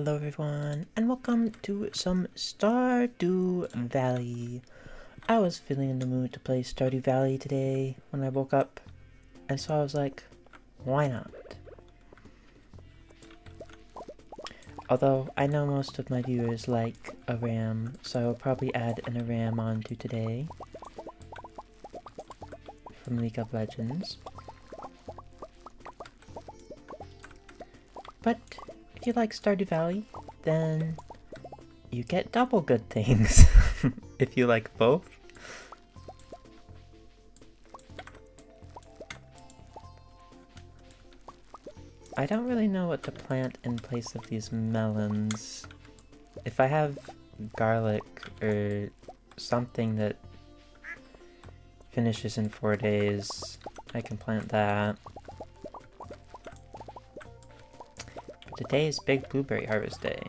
Hello everyone, and welcome to some Stardew Valley. I was feeling in the mood to play Stardew Valley today when I woke up, and so I was like, why not? Although I know most of my viewers like a ram, so I will probably add an ram onto today from League of Legends. But if you like Stardew Valley, then you get double good things. If you like both. I don't really know what to plant in place of these melons. If I have garlic or something that finishes in 4 days, I can plant that. But today is Big Blueberry Harvest Day.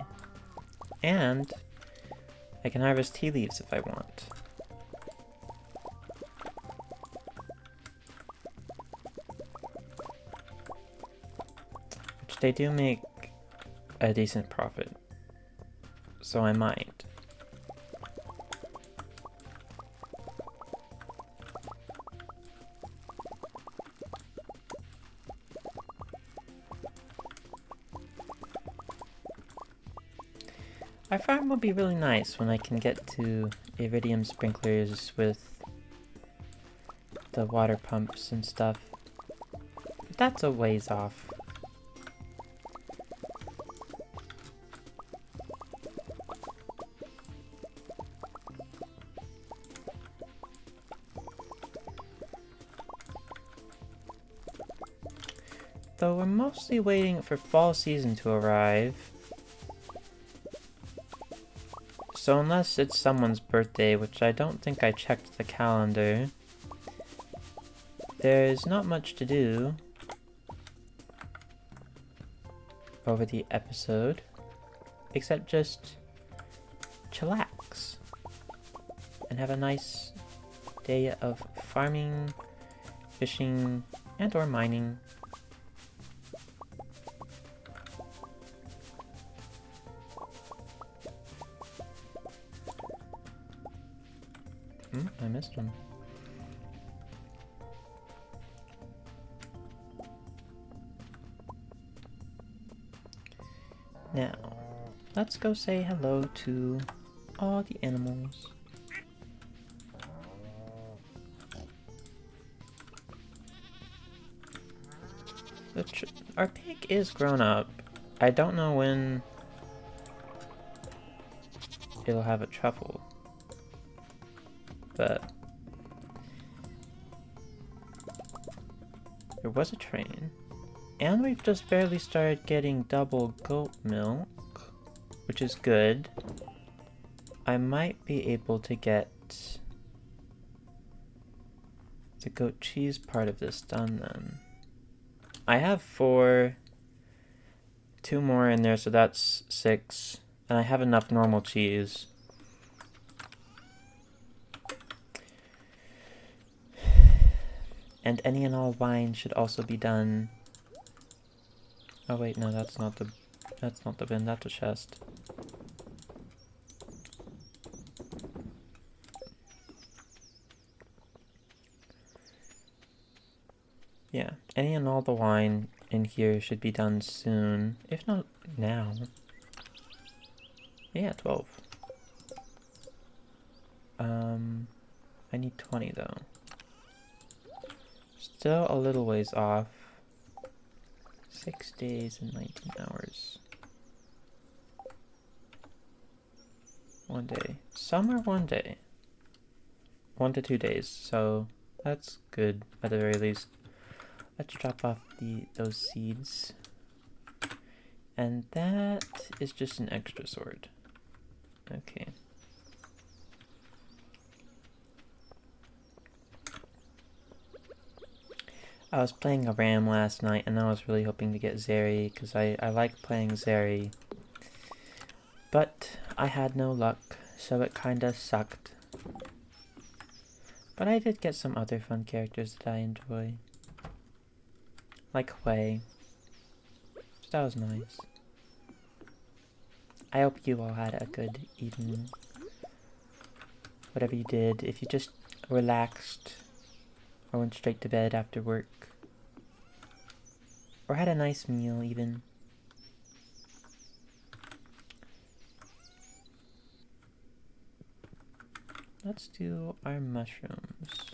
And I can harvest tea leaves if I want. Which they do make a decent profit. So I might. Our farm will be really nice when I can get to iridium sprinklers with the water pumps and stuff. But that's a ways off. Though we're mostly waiting for fall season to arrive. So unless it's someone's birthday, which I don't think I checked the calendar, there's not much to do over the episode, except just chillax and have a nice day of farming, fishing, and or mining. I missed one. Now, let's go say hello to all the animals. Our pig is grown up. I don't know when it'll have a truffle. But there was a train, and we've just barely started getting double goat milk, which is good. I might be able to get the goat cheese part of this done then. I have 4, 2 more in there, so that's 6, and I have enough normal cheese. And any and all wine should also be done. Oh wait, no, that's not the bin, that's a chest. Yeah, any and all the wine in here should be done soon, if not now. Yeah, 12. I need 20 though. Still a little ways off. 6 days and 19 hours. 1 day. Some are 1 day. 1 to 2 days, so that's good at the very least. Let's drop off those seeds. And that is just an extra sword. Okay. I was playing a ram last night, and I was really hoping to get Zeri, because I like playing Zeri. But I had no luck, so it kinda sucked. But I did get some other fun characters that I enjoy. Like Hui. So that was nice. I hope you all had a good evening. Whatever you did, if you just relaxed or went straight to bed after work, or had a nice meal even. Let's do our mushrooms.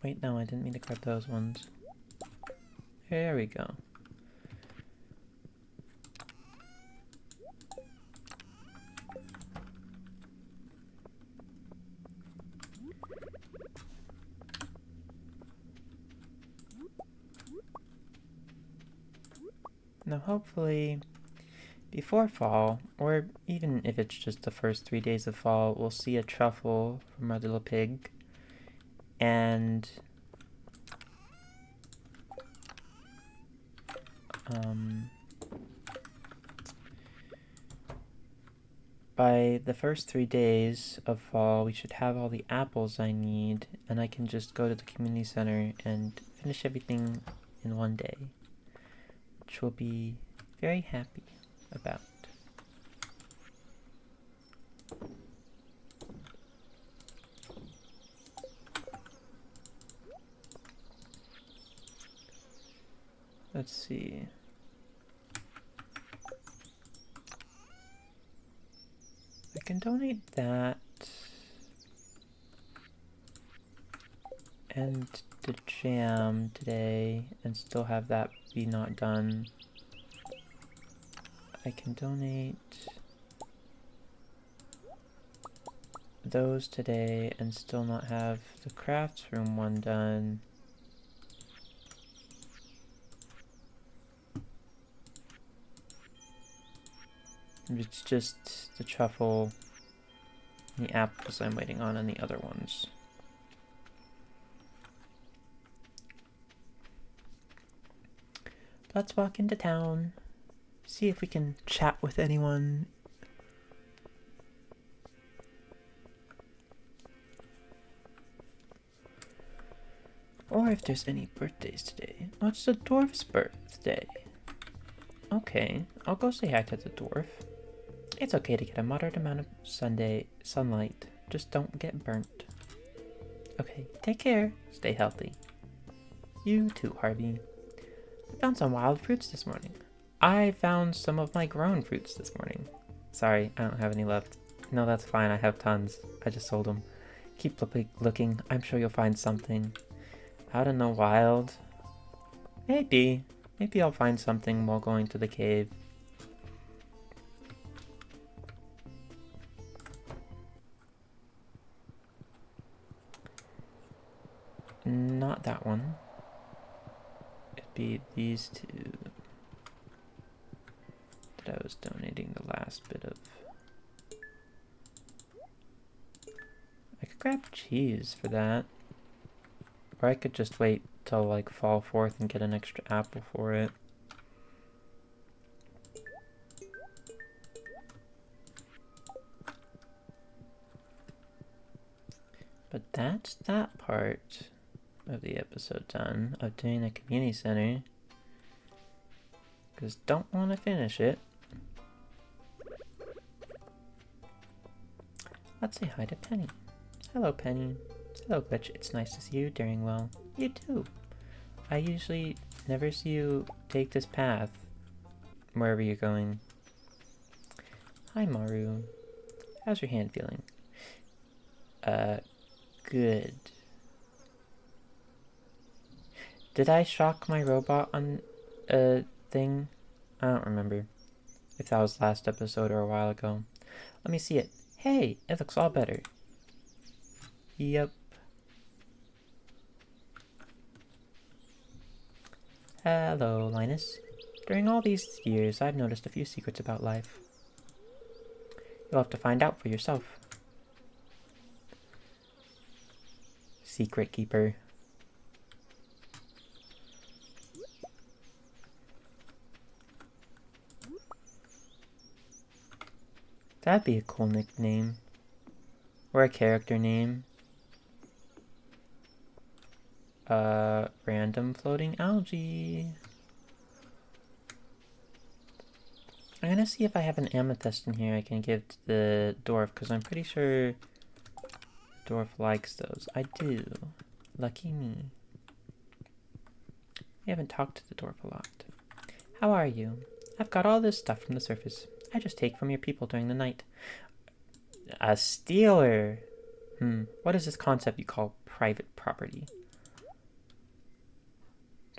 Wait, no, I didn't mean to grab those ones. There we go. Now hopefully, before fall, or even if it's just the first 3 days of fall, we'll see a truffle from our little pig. And by the first 3 days of fall, we should have all the apples I need, and I can just go to the community center and finish everything in one day, which we'll be very happy about. Let's see. I can donate that and the jam today and still have that be not done. I can donate those today and still not have the crafts room one done. It's just the truffle and the apples I'm waiting on and the other ones. Let's walk into town, see if we can chat with anyone. Or if there's any birthdays today. Oh, it's the dwarf's birthday. Okay, I'll go say hi to the dwarf. It's okay to get a moderate amount of sunlight. Just don't get burnt. Okay, take care. Stay healthy. You too, Harvey. I found some wild fruits this morning. I found some of my grown fruits this morning. Sorry, I don't have any left. No, that's fine. I have tons. I just sold them. Keep looking. I'm sure you'll find something. Out in the wild? Maybe. Maybe I'll find something while going to the cave. Not that one. It'd be these two that I was donating the last bit of. I could grab cheese for that. Or I could just wait till like fall forth and get an extra apple for it. But that's that part of the episode done of doing the community center. Because don't want to finish it. Let's say hi to Penny. Hello, Penny. Hello, Glitch. It's nice to see you doing well. You too. I usually never see you take this path wherever you're going. Hi, Maru. How's your hand feeling? Good. Did I shock my robot on a thing? I don't remember if that was last episode or a while ago. Let me see it. Hey, it looks all better. Yep. Hello, Linus. During all these years, I've noticed a few secrets about life. You'll have to find out for yourself. Secret keeper. That'd be a cool nickname. Or a character name. Random floating algae. I'm gonna see if I have an amethyst in here I can give to the dwarf, because I'm pretty sure the dwarf likes those. I do. Lucky me. I haven't talked to the dwarf a lot. How are you? I've got all this stuff from the surface. I just take from your people during the night. A stealer! What is this concept you call private property?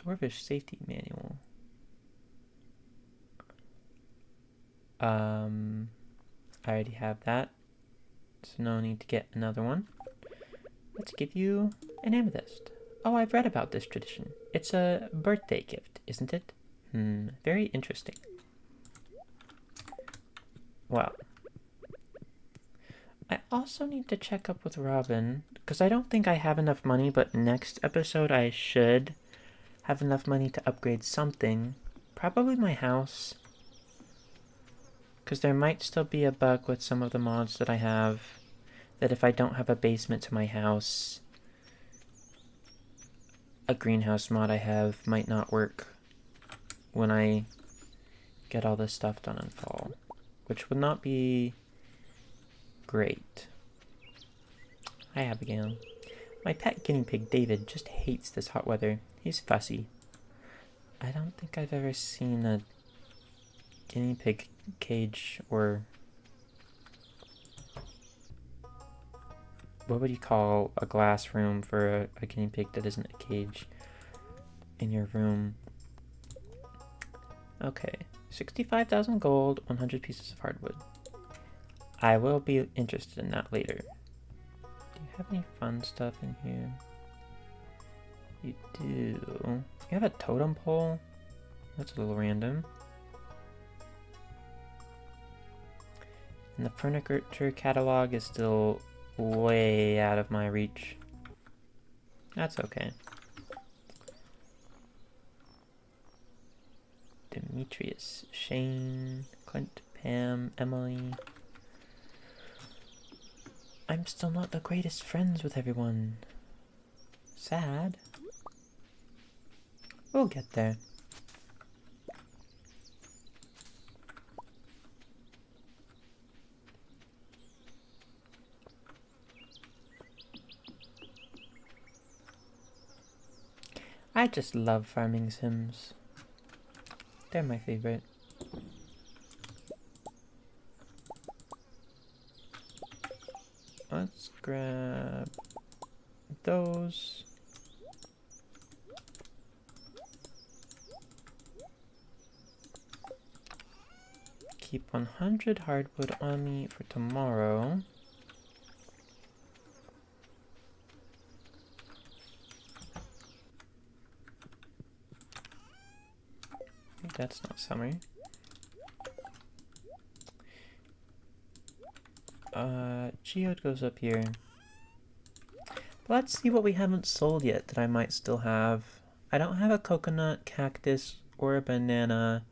Dwarvish safety manual. I already have that, so no need to get another one. Let's give you an amethyst. Oh, I've read about this tradition. It's a birthday gift, isn't it? Very interesting. Well, I also need to check up with Robin, because I don't think I have enough money, but next episode I should have enough money to upgrade something. Probably my house. Because there might still be a bug with some of the mods that I have, that if I don't have a basement to my house, a greenhouse mod I have might not work when I get all this stuff done in fall, which would not be great. Hi, Abigail. My pet guinea pig, David, just hates this hot weather. He's fussy. I don't think I've ever seen a guinea pig cage, or what would you call a glass room for a guinea pig that isn't a cage in your room? Okay, 65,000 gold, 100 pieces of hardwood. I will be interested in that later. Do you have any fun stuff in here? You do. You have a totem pole? That's a little random. And the furniture catalog is still way out of my reach. That's okay. Demetrius, Shane, Clint, Pam, Emily. I'm still not the greatest friends with everyone. Sad. We'll get there. I just love farming sims. They're my favorite. Let's grab those. Keep 100 hardwood on me for tomorrow. That's not summer. Geode goes up here. But let's see what we haven't sold yet that I might still have. I don't have a coconut, cactus, or a banana.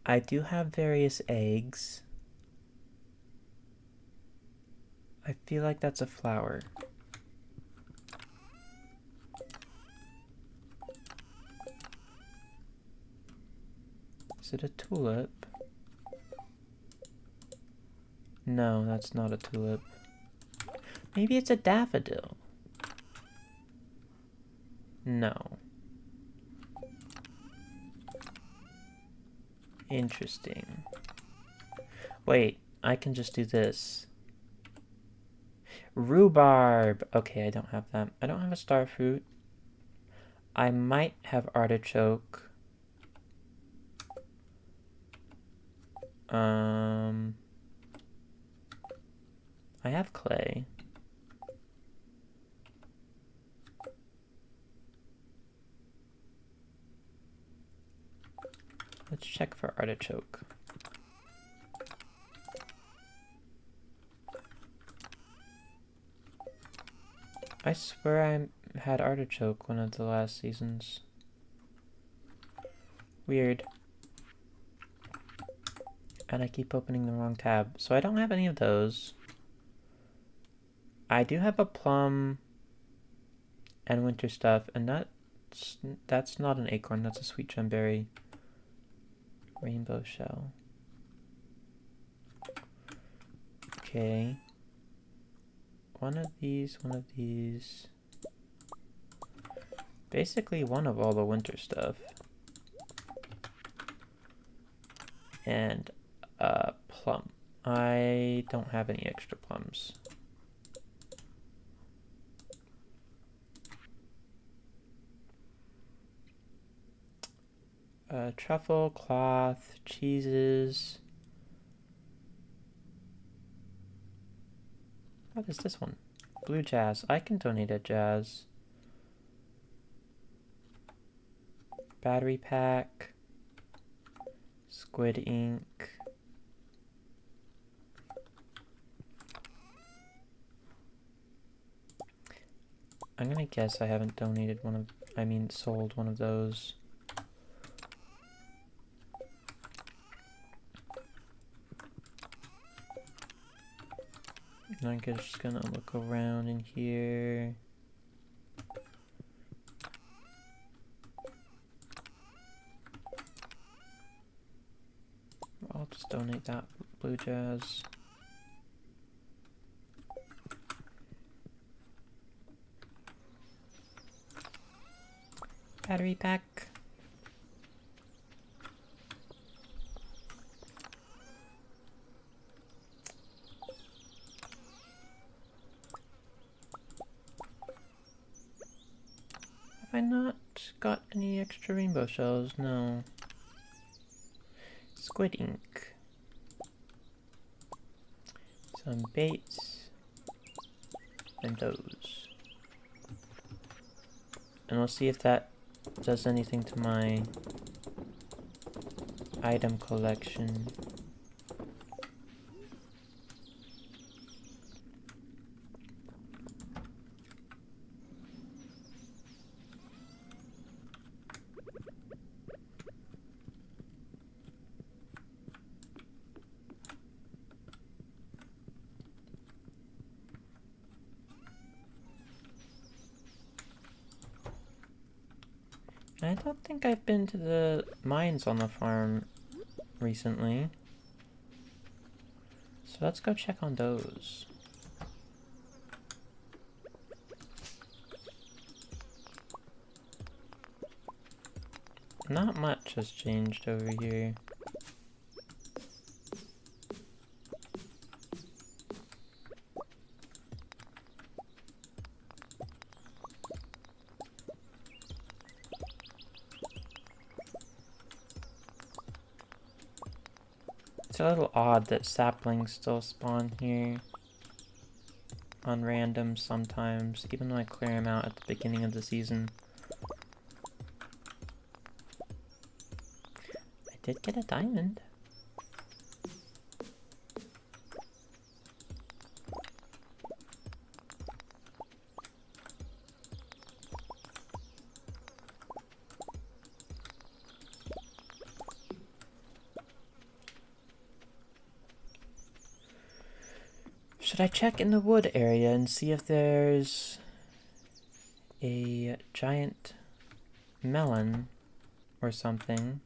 I do have various eggs. I feel like that's a flower. Is it a tulip? No, that's not a tulip. Maybe it's a daffodil. No. Interesting. Wait, I can just do this. Rhubarb! Okay, I don't have that. I don't have a star fruit. I might have artichoke. I have clay. Let's check for artichoke. I swear I had artichoke one of the last seasons. Weird. And I keep opening the wrong tab. So I don't have any of those. I do have a plum and winter stuff, and that's not an acorn, that's a sweet gemberry. Rainbow shell. Okay. One of these. Basically one of all the winter stuff. And plum. I don't have any extra plums. Truffle, cloth, cheeses. What is this one? Blue jazz. I can donate a jazz. Battery pack. Squid ink. I'm gonna guess I haven't donated sold one of those. And I'm just gonna look around in here. I'll just donate that blue jazz. Battery pack. Have I not got any extra rainbow shells? No. Squid ink. Some baits. And those. And we'll see if that does anything to my item collection. I don't think I've been to the mines on the farm recently. So let's go check on those. Not much has changed over here. It's a little odd that saplings still spawn here on random sometimes, even though I clear them out at the beginning of the season. I did get a diamond. Should I check in the wood area and see if there's a giant melon or something?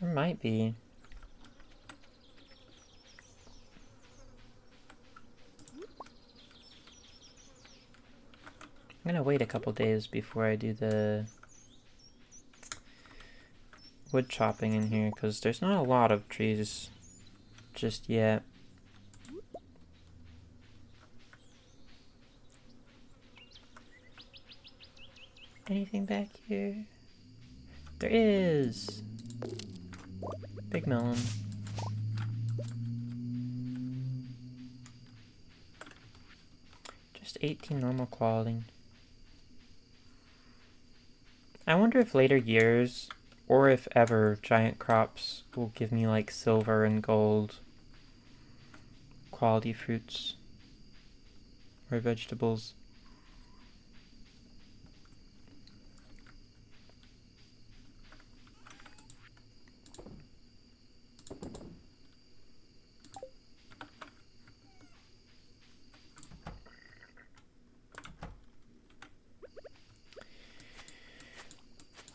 There might be. I'm gonna wait a couple days before I do the wood chopping in here, because there's not a lot of trees just yet. Anything back here? There is! Big melon. Just 18 normal quality. I wonder if later years, or if ever, giant crops will give me like silver and gold quality fruits or vegetables.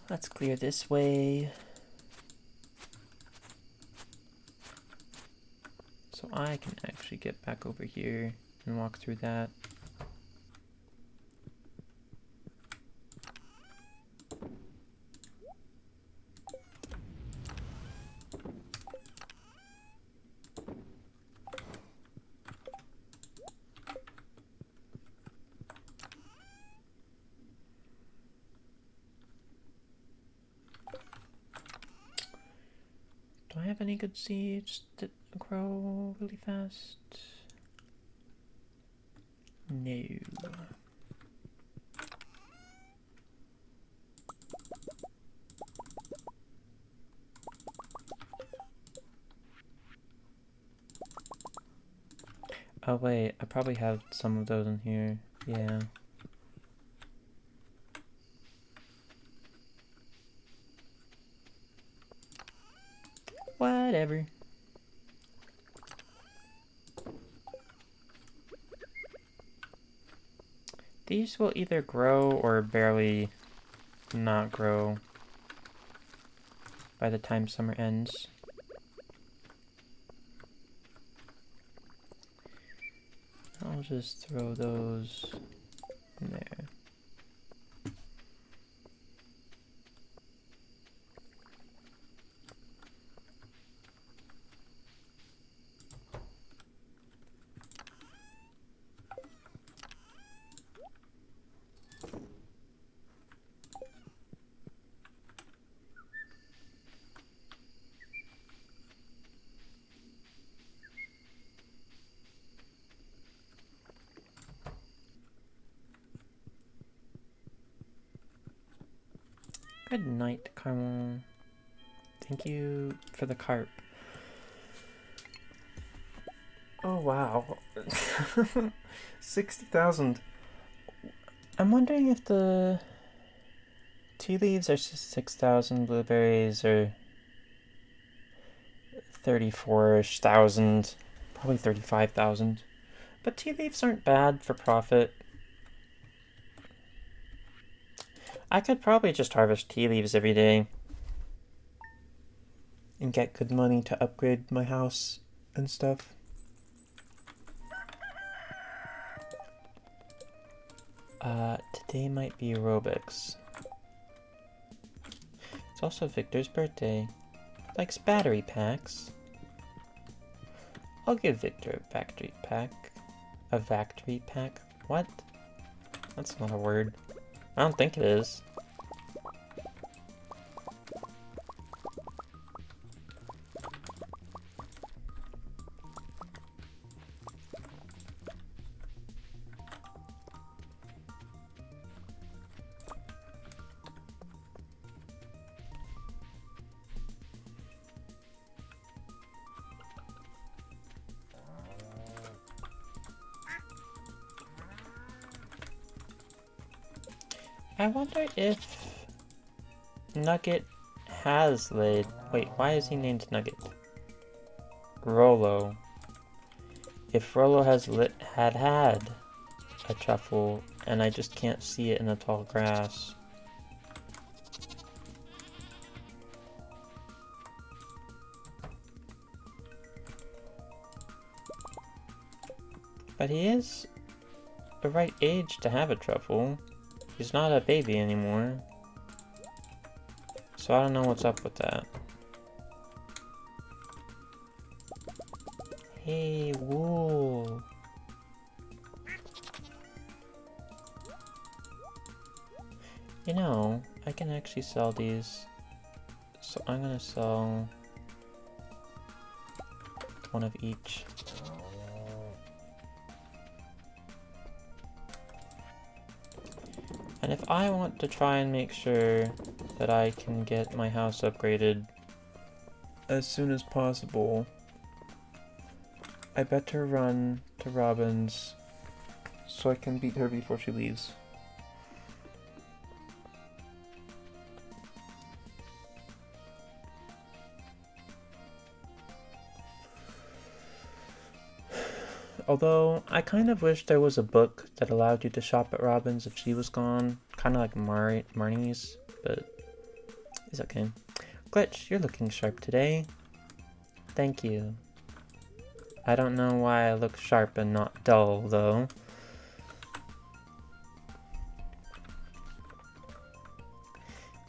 Let's clear this way. So I can actually get back over here and walk through that. Do I have any good seeds that grow really fast? No. Oh wait, I probably have some of those in here. Yeah. Whatever. These will either grow or barely not grow by the time summer ends. I'll just throw those in there. Good night, Carmel. Thank you for the carp. Oh wow. 60,000. I'm wondering if the tea leaves are 6,000, blueberries are 34-ish thousand, probably 35,000. But tea leaves aren't bad for profit. I could probably just harvest tea leaves every day and get good money to upgrade my house and stuff. Today might be aerobics. It's also Victor's birthday. Likes battery packs. I'll give Victor a factory pack. A factory pack? What? That's not a word. I don't think it is. I wonder if Nugget has laid... Wait, why is he named Nugget? Rollo. If Rollo has had a truffle, and I just can't see it in the tall grass. But he is the right age to have a truffle. He's not a baby anymore. So I don't know what's up with that. Hey, wool. You know, I can actually sell these. So I'm gonna sell one of each. And if I want to try and make sure that I can get my house upgraded as soon as possible, I better run to Robin's so I can beat her before she leaves. Although, I kind of wish there was a book that allowed you to shop at Robin's if she was gone. Kind of like Marnie's, but It's okay. Glitch, you're looking sharp today. Thank you. I don't know why I look sharp and not dull, though.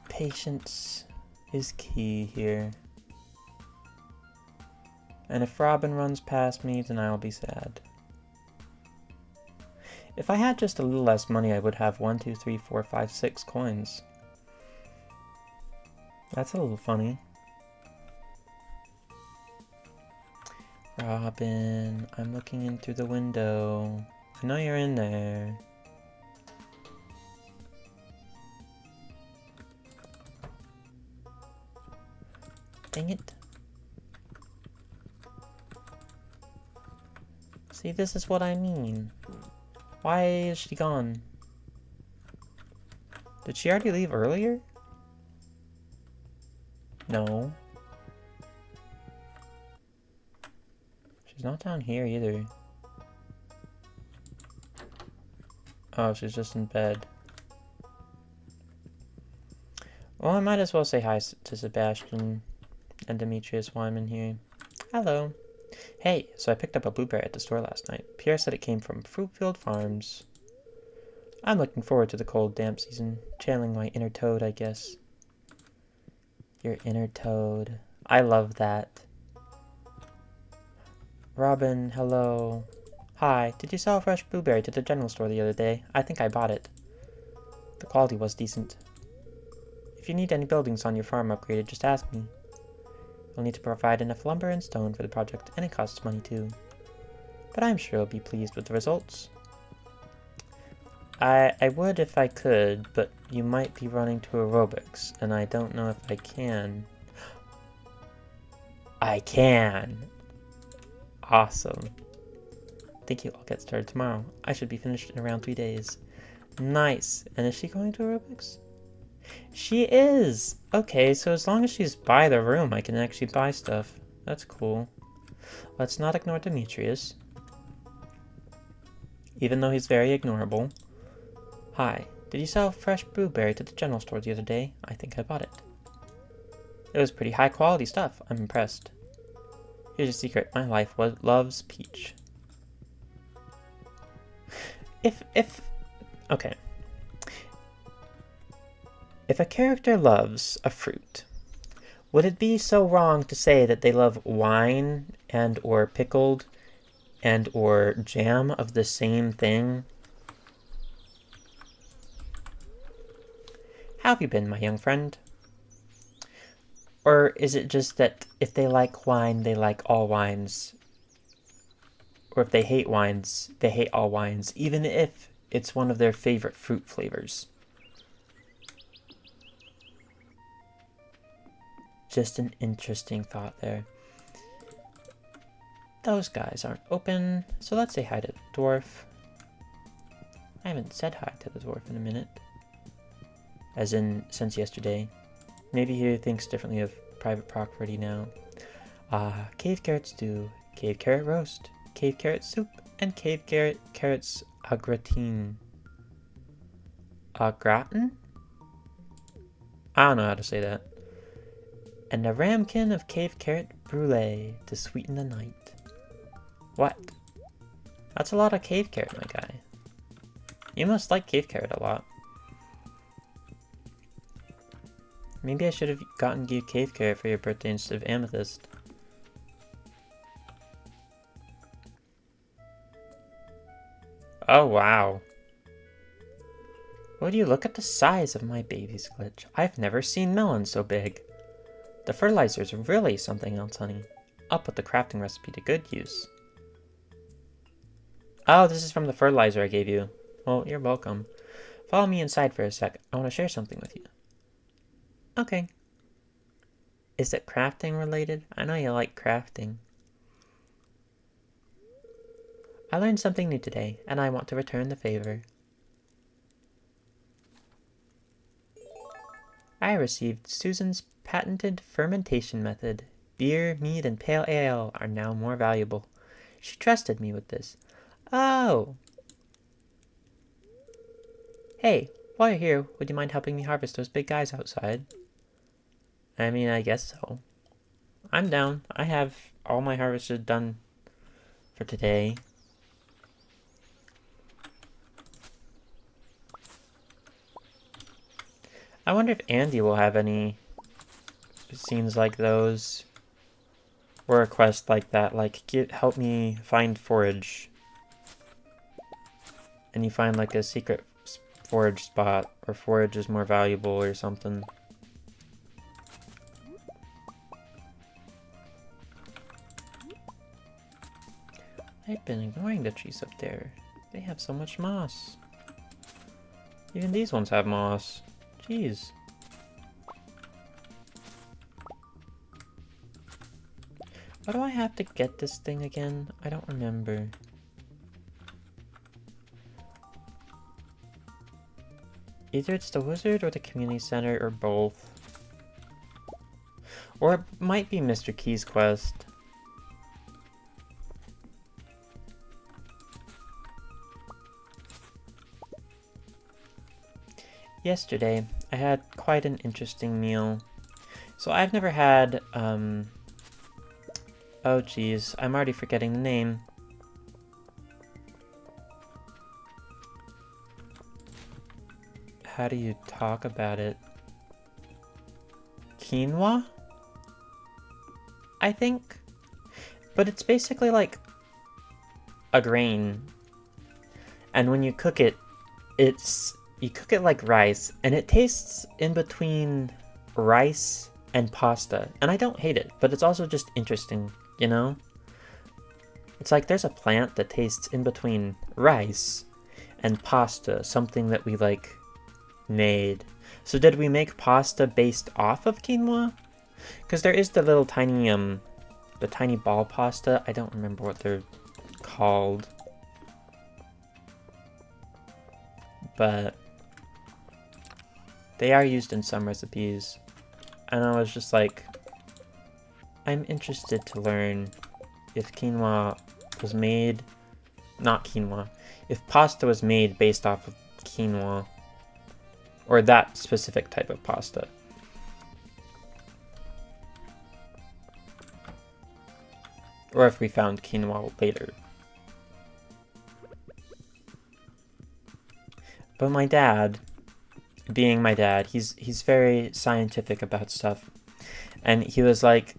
Patience is key here. And if Robin runs past me, then I'll be sad. If I had just a little less money, I would have 1, 2, 3, 4, 5, 6 coins. That's a little funny. Robin, I'm looking in through the window. I know you're in there. Dang it. See, this is what I mean. Why is she gone? Did she already leave earlier? No. She's not down here either. Oh, she's just in bed. Well, I might as well say hi to Sebastian and Demetrius while I'm in here. Hello. Hey, so I picked up a blueberry at the store last night. Pierre said it came from Fruitfield Farms. I'm looking forward to the cold, damp season. Channeling my inner toad, I guess. Your inner toad. I love that. Robin, hello. Hi, did you sell a fresh blueberry to the general store the other day? I think I bought it. The quality was decent. If you need any buildings on your farm upgraded, just ask me. You'll need to provide enough lumber and stone for the project, and it costs money too. But I'm sure you'll be pleased with the results. I would if I could, but you might be running to aerobics, and I don't know if I can. I can! Awesome. Thank you, I'll get started tomorrow. I should be finished in around 3 days. Nice. And is she going to aerobics? She is! Okay, so as long as she's by the room, I can actually buy stuff. That's cool. Let's not ignore Demetrius. Even though he's very ignorable. Hi, did you sell a fresh blueberry to the general store the other day? I think I bought it. It was pretty high quality stuff. I'm impressed. Here's a secret. My life loves peach. Okay. If a character loves a fruit, would it be so wrong to say that they love wine and or pickled and or jam of the same thing? How have you been, my young friend? Or is it just that if they like wine, they like all wines? Or if they hate wines, they hate all wines, even if it's one of their favorite fruit flavors? Just an interesting thought there. Those guys aren't open, so let's say hi to the dwarf. I haven't said hi to the dwarf in a minute. As in, since yesterday. Maybe he thinks differently of private property now. Cave carrot stew, cave carrot roast, cave carrot soup, and cave carrots au gratin. Au gratin? I don't know how to say that. And a ramekin of cave carrot brulee to sweeten the night. What? That's a lot of cave carrot, my guy. You must like cave carrot a lot. Maybe I should have gotten you cave carrot for your birthday instead of amethyst. Oh, wow. Would you look at the size of my baby's glitch? I've never seen melons so big. The fertilizer's really something else, honey. I'll put the crafting recipe to good use. Oh, this is from the fertilizer I gave you. Well, you're welcome. Follow me inside for a sec. I want to share something with you. Okay. Is it crafting related? I know you like crafting. I learned something new today, and I want to return the favor. I received Susan's patented fermentation method. Beer, mead, and pale ale are now more valuable. She trusted me with this. Oh! Hey, while you're here, would you mind helping me harvest those big guys outside? I mean, I guess so. I'm down. I have all my harvests done for today. I wonder if Andy will have any scenes like those. Or a quest like that, like, help me find forage. And you find like a secret forage spot, or forage is more valuable or something. I've been ignoring the trees up there. They have so much moss. Even these ones have moss. Jeez. Why do I have to get this thing again? I don't remember. Either it's the wizard or the community center or both. Or it might be Mr. Key's quest. Yesterday, I had quite an interesting meal. So I've never had, oh geez, I'm already forgetting the name. How do you talk about it? Quinoa? I think. But it's basically like a grain. And when you cook it, you cook it like rice, and it tastes in between rice and pasta. And I don't hate it, but it's also just interesting, you know? It's like there's a plant that tastes in between rice and pasta, something that we like made. So did we make pasta based off of quinoa? Because there is the little tiny, the tiny ball pasta. I don't remember what they're called. But they are used in some recipes. And I was just like, I'm interested to learn if quinoa was made, not quinoa, if pasta was made based off of quinoa, or that specific type of pasta. Or if we found quinoa later. But my dad, being my dad, he's very scientific about stuff. And he was like,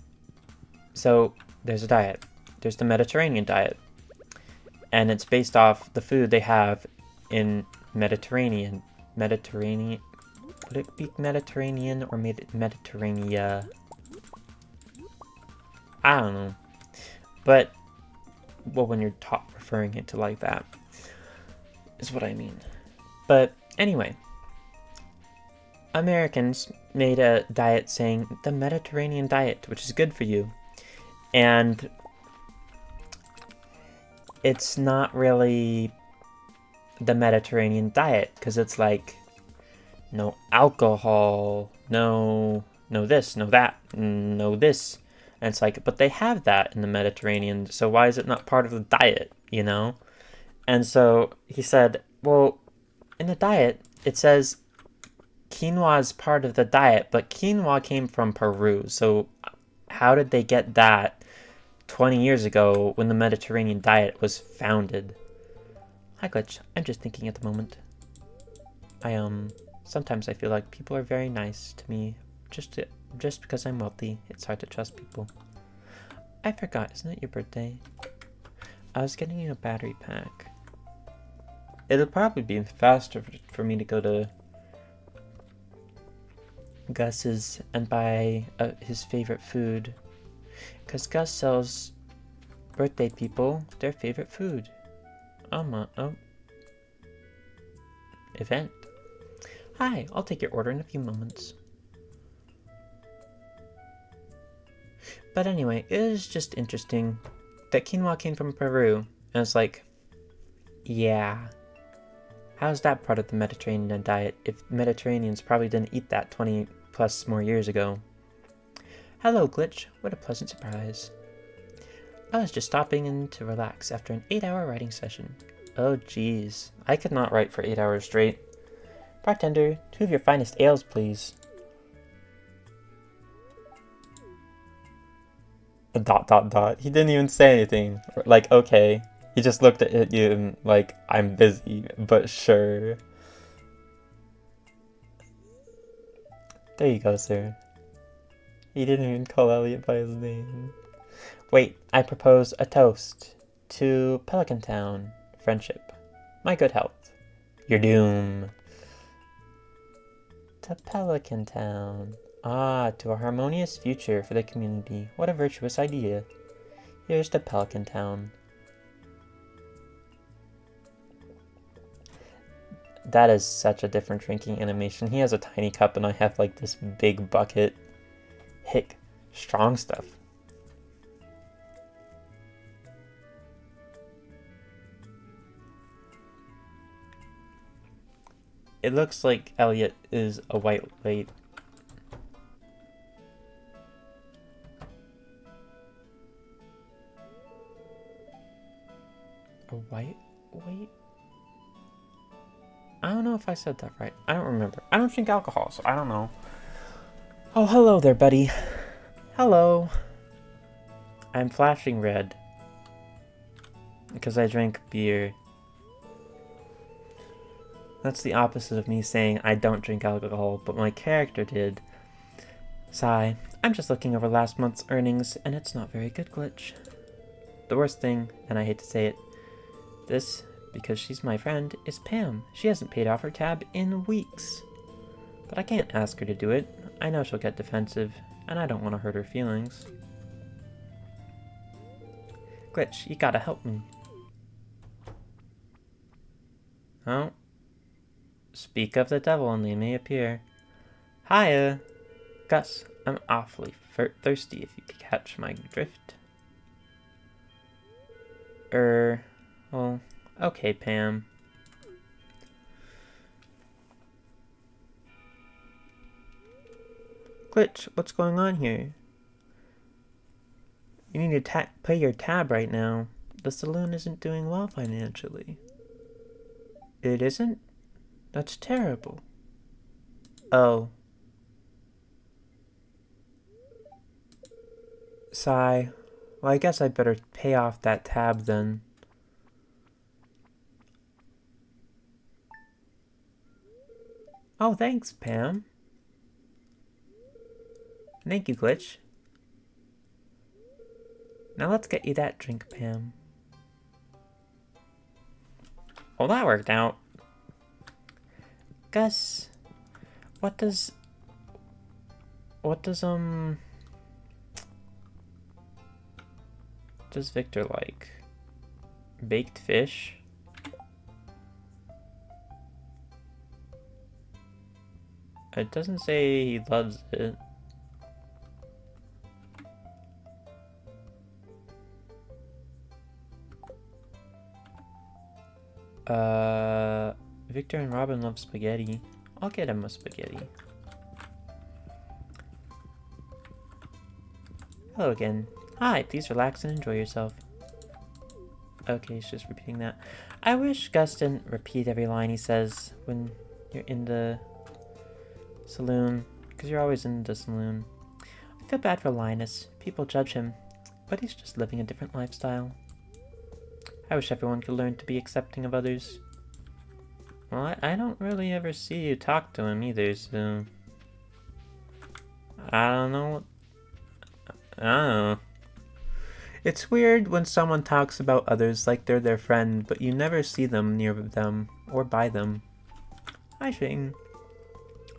so there's a diet. There's the Mediterranean diet. And it's based off the food they have in Mediterranean. Would it be Mediterranean or Mediterranean? I don't know. But, well, when you're referring it to like that, is what I mean. But anyway, Americans made a diet saying the Mediterranean diet, which is good for you. And it's not really the Mediterranean diet, because it's like no alcohol, no this, no that, no this. And it's like, but they have that in the Mediterranean, so why is it not part of the diet, you know? And so he said, well, in the diet, it says quinoa is part of the diet, but quinoa came from Peru, so how did they get that 20 years ago when the Mediterranean diet was founded? Hi, Glitch. I'm just thinking at the moment. Sometimes I feel like people are very nice to me just because I'm wealthy. It's hard to trust people. I forgot, isn't it your birthday? I was getting you a battery pack. It'll probably be faster for me to go to Gus's and buy his favorite food. Because Gus sells birthday people their favorite food. Event. Hi, I'll take your order in a few moments. But anyway, it is just interesting that quinoa came from Peru. And it's like, yeah. How's that part of the Mediterranean diet if Mediterraneans probably didn't eat that 20 plus more years ago? Hello, Glitch. What a pleasant surprise. I was just stopping in to relax after an 8-hour writing session. Oh, geez. I could not write for 8 hours straight. Bartender, 2 of your finest ales, please. Dot dot dot. He didn't even say anything. Like, okay. He just looked at you and like, I'm busy, but sure. There you go, sir. He didn't even call Elliot by his name. Wait, I propose a toast to Pelican Town. Friendship. My good health. Your doom. To Pelican Town. Ah, to a harmonious future for the community. What a virtuous idea. Here's to Pelican Town. That is such a different drinking animation. He has a tiny cup and I have like this big bucket. Hick. Strong stuff. It looks like Elliot is a white weight. A white weight? I don't know if I said that right. I don't remember. I don't drink alcohol, so I don't know. Oh, hello there, buddy. Hello. I'm flashing red. Because I drank beer. That's the opposite of me saying I don't drink alcohol, but my character did. Sigh. I'm just looking over last month's earnings, and it's not very good, Glitch. The worst thing, and I hate to say it, this, because she's my friend, is Pam. She hasn't paid off her tab in weeks. But I can't ask her to do it. I know she'll get defensive, and I don't want to hurt her feelings. Glitch, you gotta help me. Oh. Speak of the devil and they may appear. Hiya! Gus, I'm awfully thirsty if you could catch my drift. Well, okay, Pam. Glitch, what's going on here? You need to pay your tab right now. The saloon isn't doing well financially. It isn't? That's terrible. Oh. Sigh. Well, I guess I better pay off that tab then. Oh, thanks, Pam. Thank you, Glitch. Now let's get you that drink, Pam. Well, that worked out. Gus, what does Victor like? Baked fish? It doesn't say he loves it. Victor and Robin love spaghetti. I'll get him a spaghetti. Hello again. Hi, please relax and enjoy yourself. Okay, he's just repeating that. I wish Gus didn't repeat every line he says when you're in the saloon, because you're always in the saloon. I feel bad for Linus. People judge him, but he's just living a different lifestyle. I wish everyone could learn to be accepting of others. Well, I don't really ever see you talk to him either, so... I don't know. I don't know. It's weird when someone talks about others like they're their friend, but you never see them near them or by them. Hi, Shane.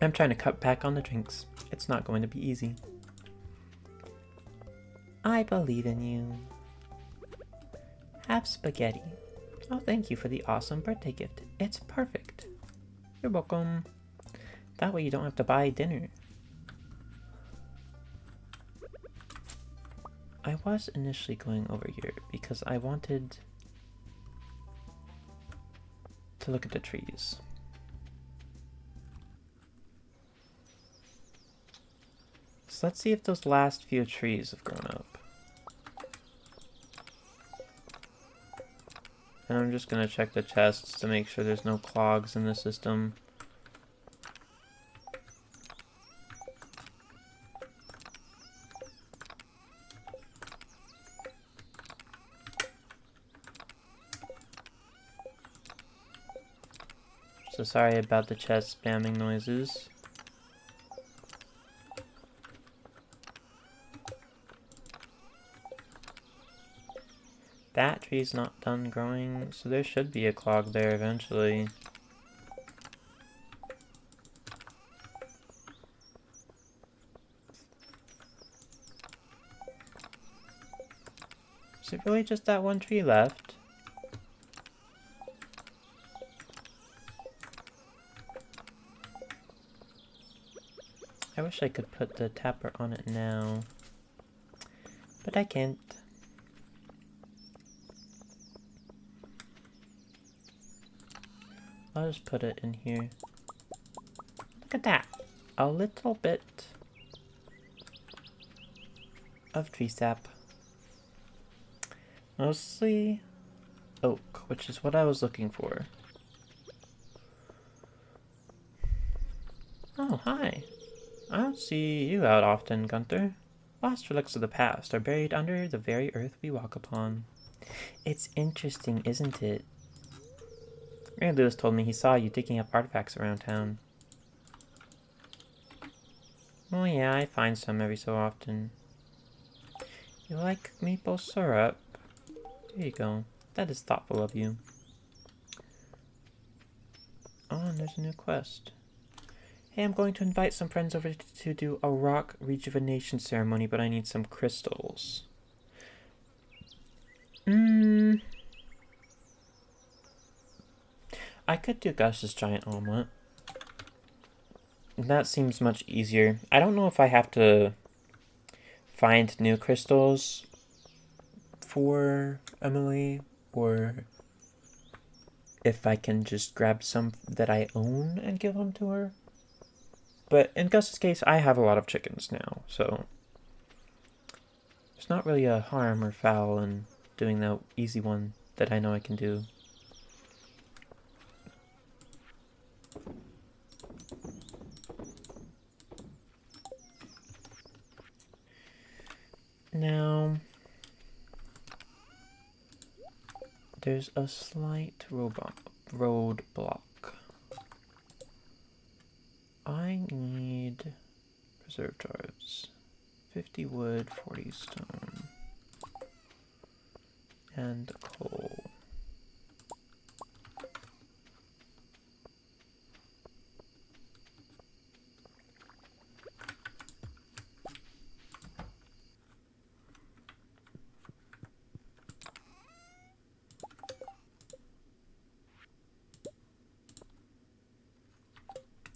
I'm trying to cut back on the drinks. It's not going to be easy. I believe in you. Have spaghetti. Oh, thank you for the awesome birthday gift. It's perfect. You're welcome. That way you don't have to buy dinner. I was initially going over here because I wanted to look at the trees. So let's see if those last few trees have grown up. And I'm just going to check the chests to make sure there's no clogs in the system. So sorry about the chest spamming noises. That tree's not done growing, so there should be a clog there eventually. Is it really just that one tree left? I wish I could put the tapper on it now, but I can't. I'll just put it in here. Look at that! A little bit of tree sap. Mostly oak, which is what I was looking for. Oh, hi. I don't see you out often, Gunther. Lost relics of the past are buried under the very earth we walk upon. It's interesting, isn't it? Mary Lewis told me he saw you digging up artifacts around town. Oh yeah, I find some every so often. You like maple syrup? There you go. That is thoughtful of you. Oh, and there's a new quest. Hey, I'm going to invite some friends over to do a rock rejuvenation ceremony, but I need some crystals. I could do Gus's giant omelet. That seems much easier. I don't know if I have to find new crystals for Emily, or if I can just grab some that I own and give them to her. But in Gus's case, I have a lot of chickens now, so there's not really a harm or foul in doing the easy one that I know I can do. Now, there's a slight roadblock. I need preserve jars. 50 wood, 40 stone, and coal.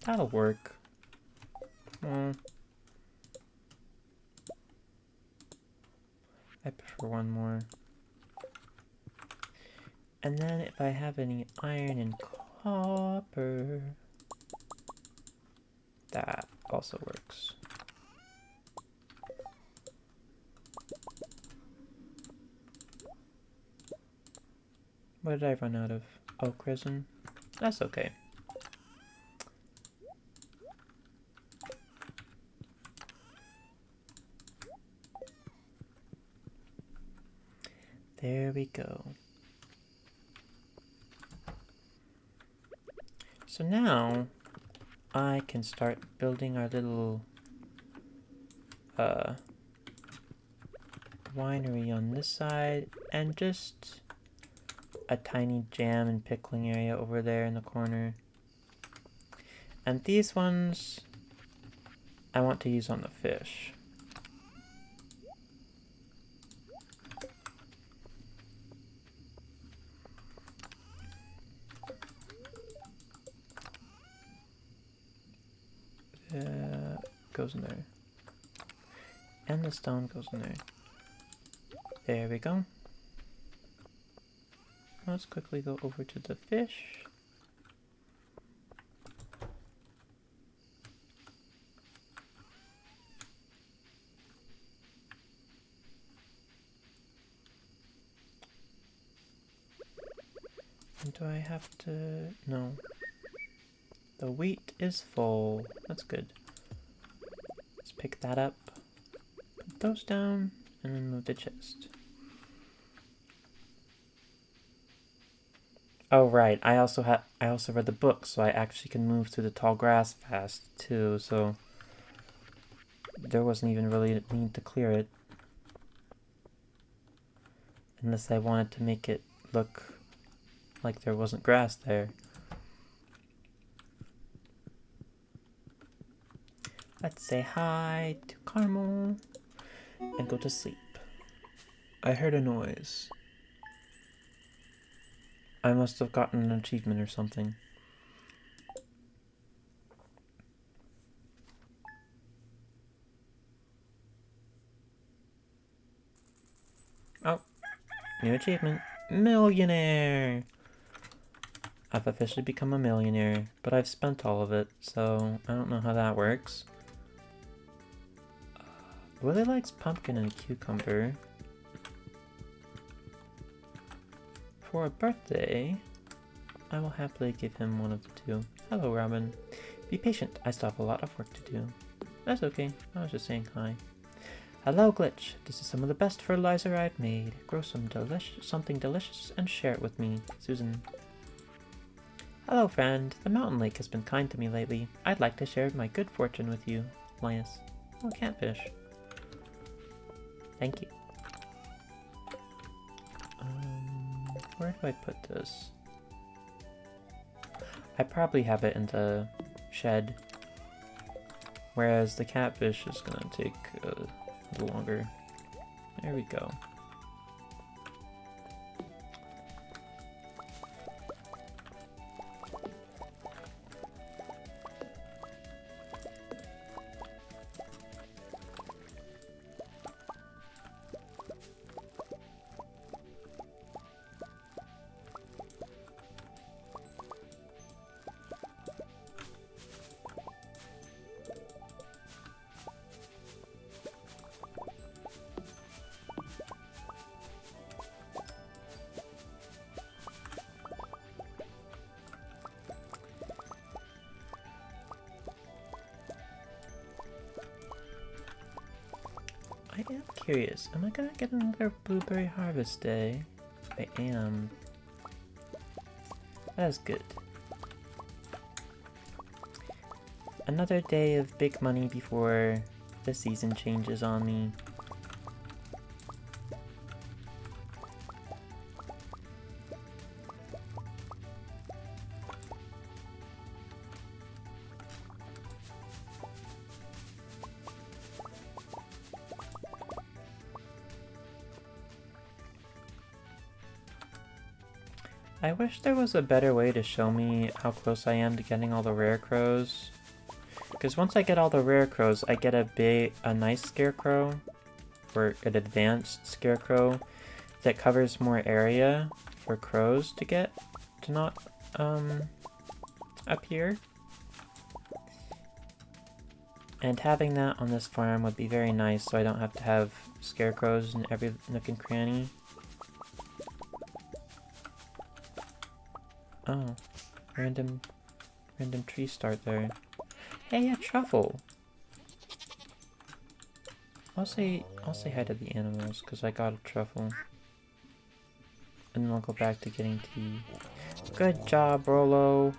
That'll work. I prefer one more. And then if I have any iron and copper, that also works. What did I run out of? Oak resin? That's okay. There we go. So now I can start building our little winery on this side, and just a tiny jam and pickling area over there in the corner. And these ones I want to use on the fish. Goes in there. And the stone goes in there. There we go. Let's quickly go over to the fish. And do I have to... No. The wheat is full. That's good. Let's pick that up. Put those down, and then move the chest. Oh right, I also read the book, so I actually can move through the tall grass fast too, so there wasn't even really a need to clear it. Unless I wanted to make it look like there wasn't grass there. Let's say hi to Carmel and go to sleep. I heard a noise. I must have gotten an achievement or something. Oh, new achievement. Millionaire! I've officially become a millionaire, but I've spent all of it, so I don't know how that works. Willie likes pumpkin and cucumber. For a birthday, I will happily give him one of the two. Hello, Robin. Be patient, I still have a lot of work to do. That's okay, I was just saying hi. Hello, Glitch. This is some of the best fertilizer I've made. Grow something delicious and share it with me, Susan. Hello, friend. The mountain lake has been kind to me lately. I'd like to share my good fortune with you, Linus. Oh, catfish. Thank you. Where do I put this? I probably have it in the shed. Whereas the catfish is gonna take a little longer. There we go. I am curious, am I gonna get another blueberry harvest day? I am. That's good. Another day of big money before the season changes on me. I wish there was a better way to show me how close I am to getting all the rare crows. Because once I get all the rare crows, I get a nice scarecrow, or an advanced scarecrow, that covers more area for crows to not appear. And having that on this farm would be very nice, so I don't have to have scarecrows in every nook and cranny. Oh, random tree start there. Hey, a truffle. I'll say hi to the animals because I got a truffle, and then I'll go back to getting tea. Good job, Rolo.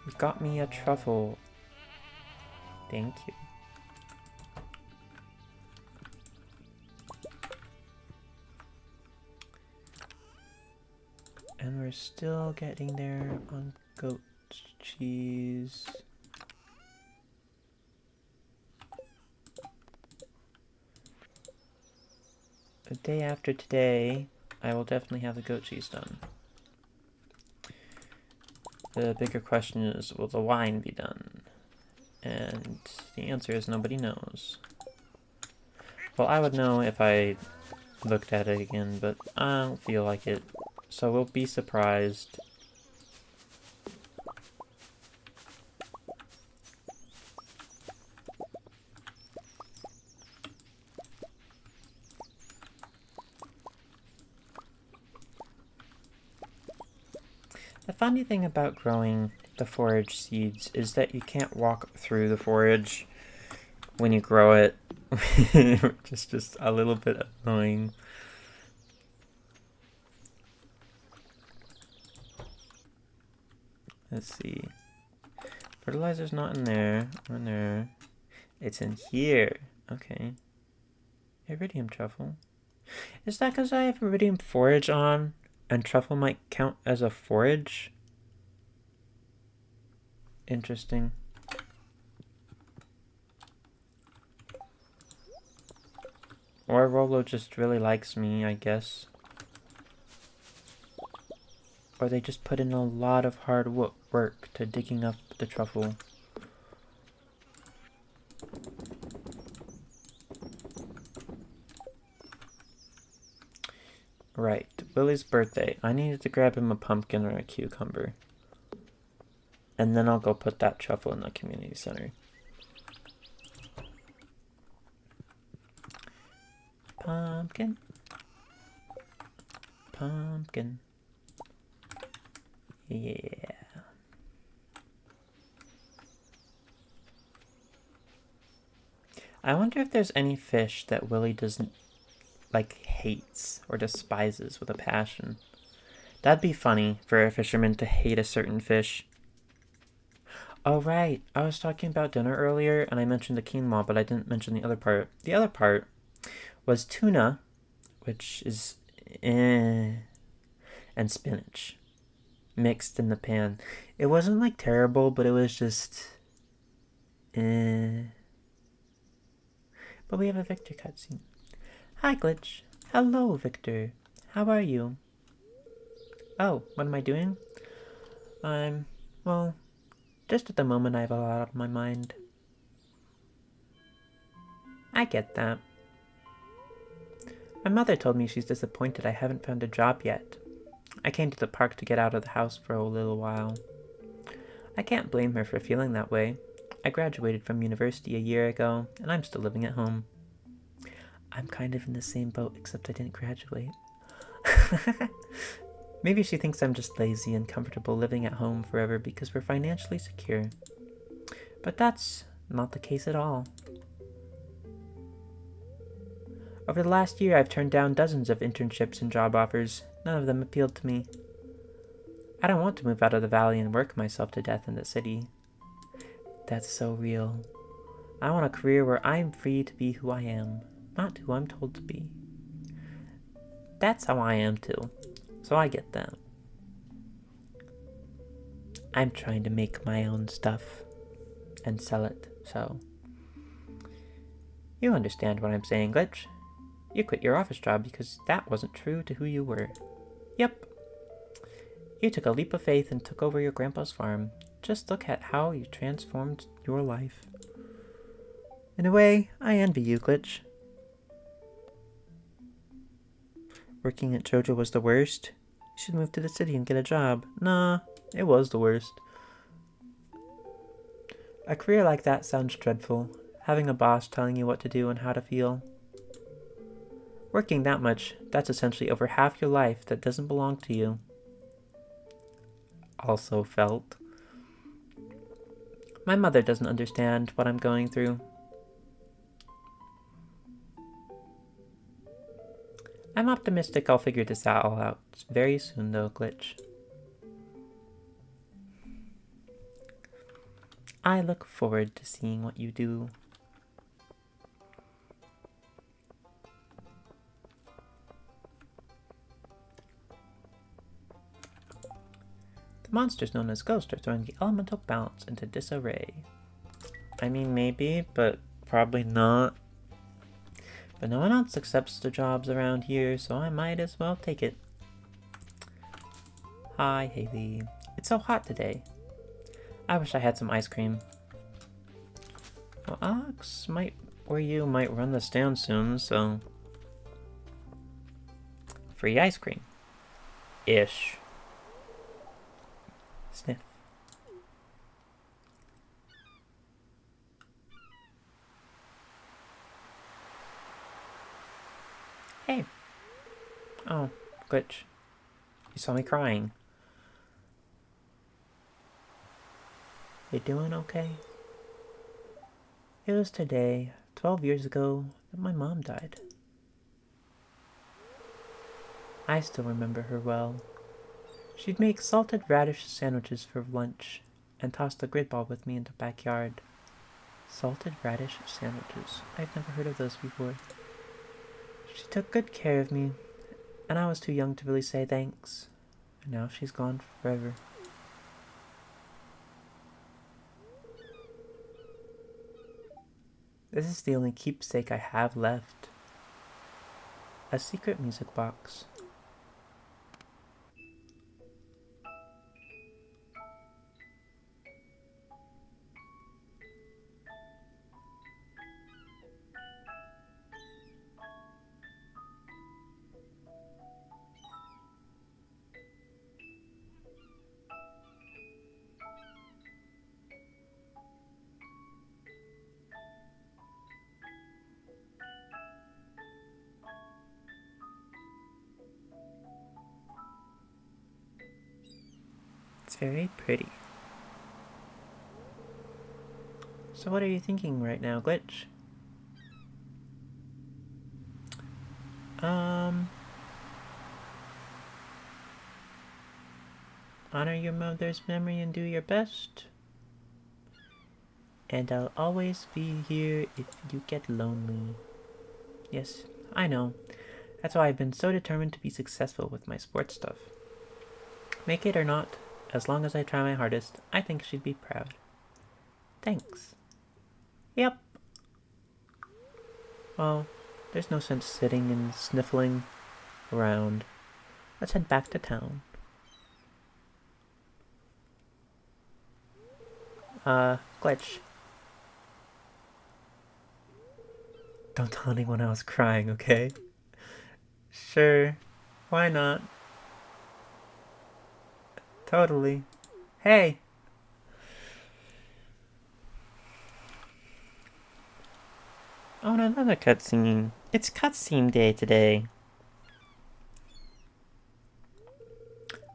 You got me a truffle. Thank you. And we're still getting there on goat cheese. The day after today, I will definitely have the goat cheese done. The bigger question is, will the wine be done? And the answer is nobody knows. Well, I would know if I looked at it again, but I don't feel like it. So we'll be surprised. The funny thing about growing the forage seeds is that you can't walk through the forage when you grow it. Which is just a little bit annoying. Let's see. Fertilizer's not in there. In there. It's in here. Okay. Iridium truffle. Is that because I have iridium forage on? And truffle might count as a forage? Interesting. Or Rolo just really likes me, I guess. Or they just put in a lot of hard work to digging up the truffle. Right, Willie's birthday. I needed to grab him a pumpkin or a cucumber. And then I'll go put that truffle in the community center. Pumpkin. Pumpkin. Yeah. I wonder if there's any fish that Willie doesn't, hates or despises with a passion. That'd be funny for a fisherman to hate a certain fish. Oh, right. I was talking about dinner earlier, and I mentioned the quinoa, but I didn't mention the other part. The other part was tuna, which is and spinach mixed in the pan. It wasn't, terrible, but it was just But we have a Victor cutscene. Hi, Glitch. Hello, Victor. How are you? Oh, what am I doing? Well, just at the moment I have a lot on my mind. I get that. My mother told me she's disappointed I haven't found a job yet. I came to the park to get out of the house for a little while. I can't blame her for feeling that way. I graduated from university a year ago, and I'm still living at home. I'm kind of in the same boat, except I didn't graduate. Maybe she thinks I'm just lazy and comfortable living at home forever because we're financially secure. But that's not the case at all. Over the last year, I've turned down dozens of internships and job offers. None of them appealed to me. I don't want to move out of the valley and work myself to death in the city. That's so real. I want a career where I'm free to be who I am, not who I'm told to be. That's how I am too, so I get that. I'm trying to make my own stuff and sell it, so... You understand what I'm saying, Glitch. You quit your office job because that wasn't true to who you were. Yep. You took a leap of faith and took over your grandpa's farm. Just look at how you transformed your life. In a way, I envy you, Glitch. Working at Jojo was the worst. You should move to the city and get a job. Nah, it was the worst. A career like that sounds dreadful. Having a boss telling you what to do and how to feel. Working that much, that's essentially over half your life that doesn't belong to you. Also felt. My mother doesn't understand what I'm going through. I'm optimistic I'll figure this all out very soon though, Glitch. I look forward to seeing what you do. The monsters known as ghosts are throwing the elemental balance into disarray. I mean, maybe, but probably not. But no one else accepts the jobs around here, so I might as well take it. Hi, Haley. It's so hot today. I wish I had some ice cream. Well, Alex might run this down soon, so... Free ice cream. Ish. Sniff. Hey. Oh, Glitch. You saw me crying. You doing okay? It was today, 12 years ago, that my mom died. I still remember her well. She'd make salted radish sandwiches for lunch and toss the grid ball with me in the backyard. Salted radish sandwiches. I've never heard of those before. She took good care of me, and I was too young to really say thanks. And now she's gone forever. This is the only keepsake I have left. A secret music box. It's very pretty. So what are you thinking right now, Glitch? Honor your mother's memory and do your best. And I'll always be here if you get lonely. Yes, I know. That's why I've been so determined to be successful with my sports stuff. Make it or not, as long as I try my hardest, I think she'd be proud. Thanks. Yep. Well, there's no sense sitting and sniffling around. Let's head back to town. Glitch. Don't tell anyone I was crying, okay? Sure. Why not? Totally. Hey! Oh, and another cutscene. It's cutscene day today.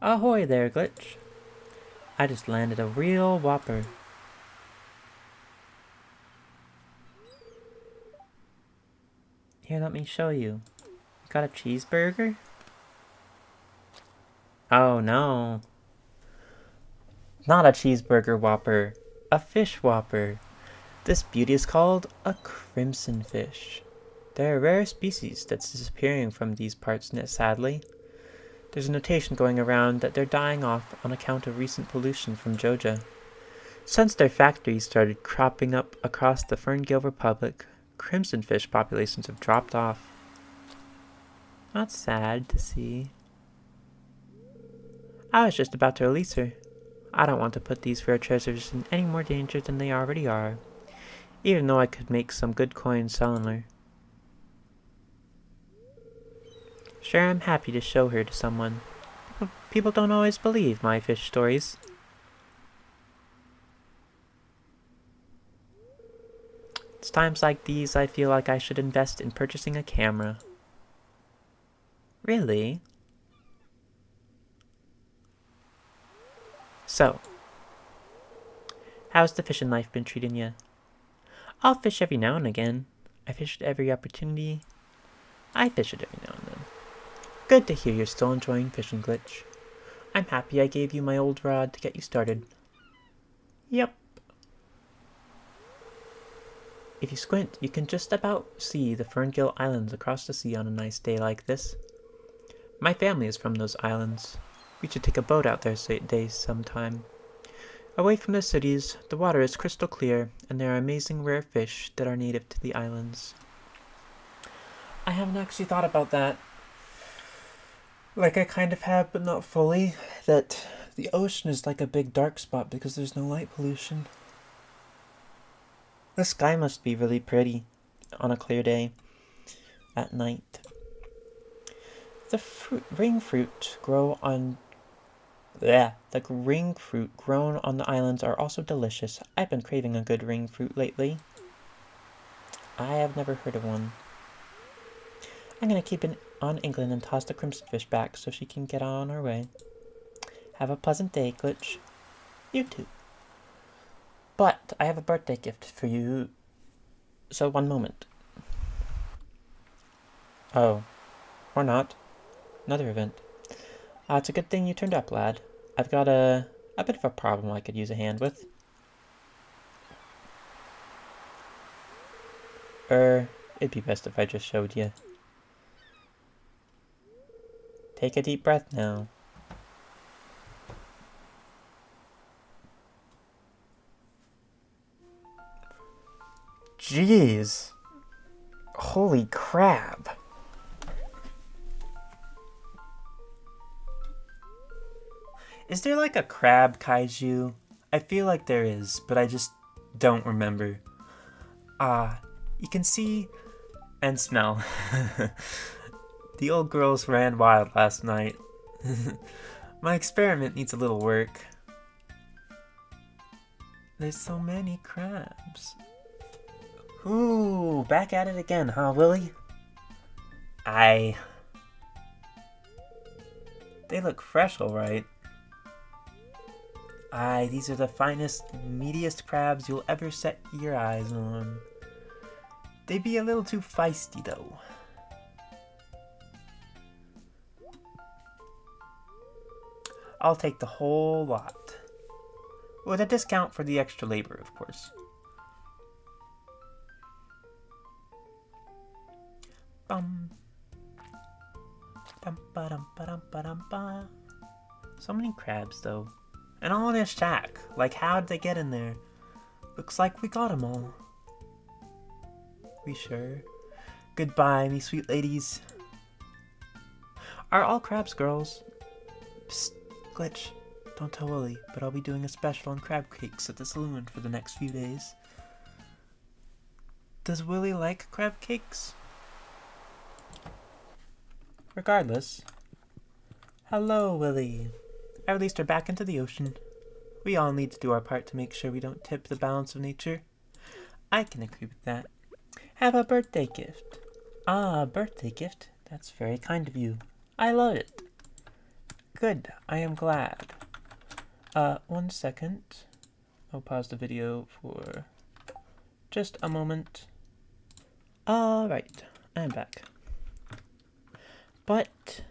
Ahoy there, Glitch. I just landed a real whopper. Here, let me show you. You got a cheeseburger? Oh no. Not a cheeseburger whopper. A fish whopper. This beauty is called a crimson fish. They're a rare species that's disappearing from these parts, sadly. There's a notation going around that they're dying off on account of recent pollution from Joja. Since their factories started cropping up across the Ferngill Republic, crimson fish populations have dropped off. Not sad to see. I was just about to release her. I don't want to put these rare treasures in any more danger than they already are, even though I could make some good coins selling her. Sure, I'm happy to show her to someone. People don't always believe my fish stories. It's times like these I feel like I should invest in purchasing a camera. Really? So, how's the fishing life been treating you? I'll fish every now and again. I fish at every opportunity. I fish it every now and then. Good to hear you're still enjoying fishing, Glitch. I'm happy I gave you my old rod to get you started. Yep. If you squint, you can just about see the Ferngill Islands across the sea on a nice day like this. My family is from those islands. We should take a boat out there sometime. Away from the cities, the water is crystal clear, and there are amazing rare fish that are native to the islands. I haven't actually thought about that. Like I kind of have, but not fully. That the ocean is like a big dark spot because there's no light pollution. The sky must be really pretty on a clear day at night. The ring fruit grown on the islands are also delicious. I've been craving a good ring fruit lately. I have never heard of one. I'm gonna keep it on England and toss the crimson fish back so she can get on her way. Have a pleasant day, Glitch. You too. But I have a birthday gift for you. So one moment. Oh. Or not. Another event. It's a good thing you turned up, lad. I've got a bit of a problem I could use a hand with. It'd be best if I just showed you. Take a deep breath now. Jeez. Holy crap. Is there like a crab kaiju? I feel like there is, but I just don't remember. You can see and smell. The old girls ran wild last night. My experiment needs a little work. There's so many crabs. Ooh, back at it again, huh, Willie? They look fresh, alright. These are the finest, meatiest crabs you'll ever set your eyes on. They be a little too feisty, though. I'll take the whole lot. With a discount for the extra labor, of course. Bum. Dum ba dum ba dum ba dum ba. So many crabs, though. And all in a shack. Like, how'd they get in there? Looks like we got 'em all. We sure? Goodbye, me sweet ladies. Are all crabs girls? Psst, Glitch. Don't tell Willie, but I'll be doing a special on crab cakes at the saloon for the next few days. Does Willie like crab cakes? Regardless. Hello, Willie. I released her back into the ocean. We all need to do our part to make sure we don't tip the balance of nature. I can agree with that. Have a birthday gift. Ah, a birthday gift? That's very kind of you. I love it. Good, I am glad. 1 second. I'll pause the video for just a moment. Alright, I'm back. But,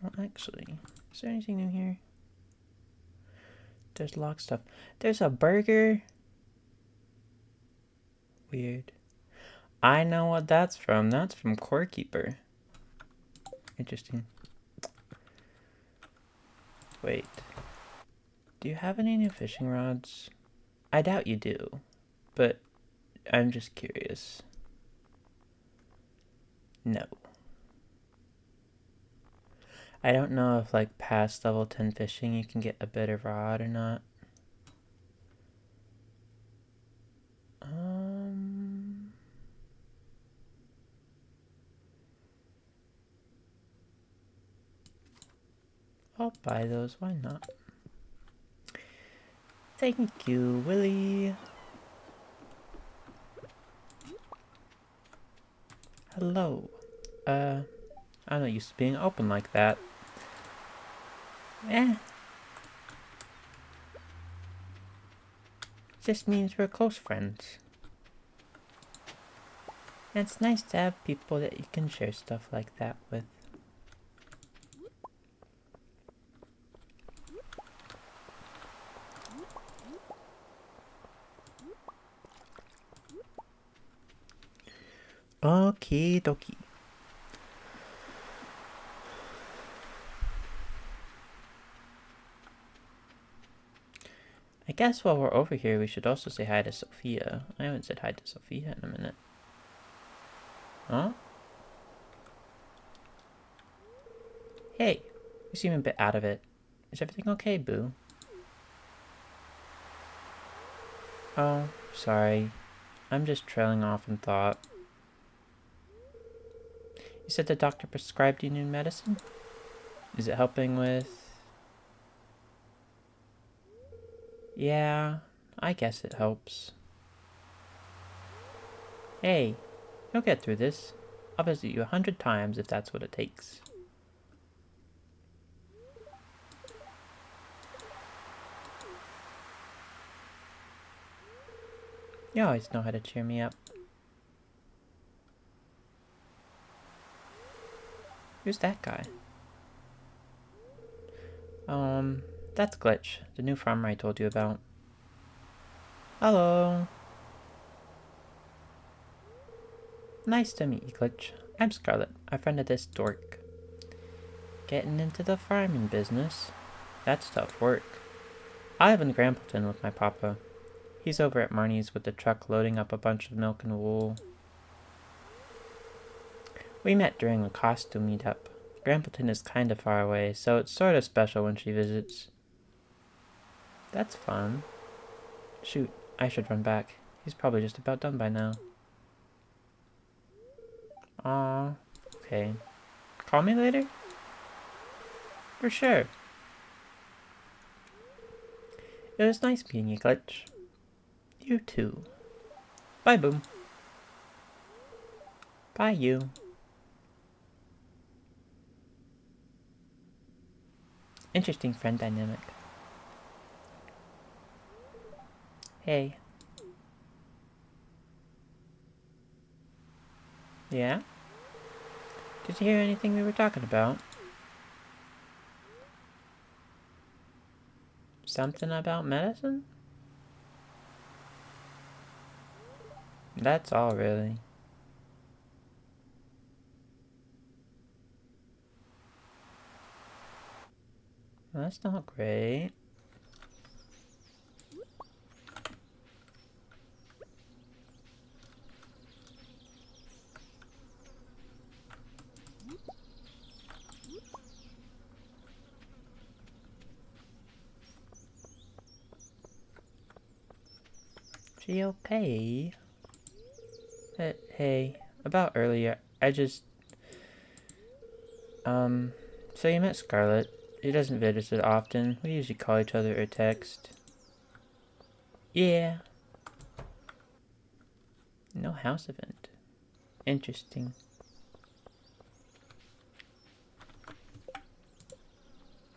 well, actually, is there anything new here? There's locked stuff. There's a burger. Weird. I know what that's from. That's from Core Keeper. Interesting. Wait. Do you have any new fishing rods? I doubt you do, but I'm just curious. No. I don't know if, like, past level 10 fishing you can get a better rod or not. I'll buy those, why not? Thank you, Willie. Hello. I'm not used to being open like that. Just means we're close friends. And it's nice to have people that you can share stuff like that with. Okie dokie. I guess while we're over here, we should also say hi to Sophia. I haven't said hi to Sophia in a minute. Huh? Hey, you seem a bit out of it. Is everything okay, boo? Oh, sorry. I'm just trailing off in thought. You said the doctor prescribed you new medicine? Is it helping with... Yeah, I guess it helps. Hey, you'll get through this. I'll visit you 100 times if that's what it takes. You always know how to cheer me up. Who's that guy? That's Glitch, the new farmer I told you about. Hello. Nice to meet you, Glitch. I'm Scarlet, a friend of this dork. Getting into the farming business? That's tough work. I live in Grampleton with my papa. He's over at Marnie's with the truck loading up a bunch of milk and wool. We met during a costume meetup. Grampleton is kinda far away, so it's sorta special when she visits. That's fun. Shoot, I should run back. He's probably just about done by now. Aw, okay. Call me later? For sure. It was nice meeting you, Glitch. You too. Bye, Boom. Bye, you. Interesting friend dynamic. Hey. Yeah? Did you hear anything we were talking about? Something about medicine? That's all, really. That's not great. She okay? Hey, about earlier, so you met Scarlet. She doesn't visit often. We usually call each other or text. Yeah. No house event. Interesting.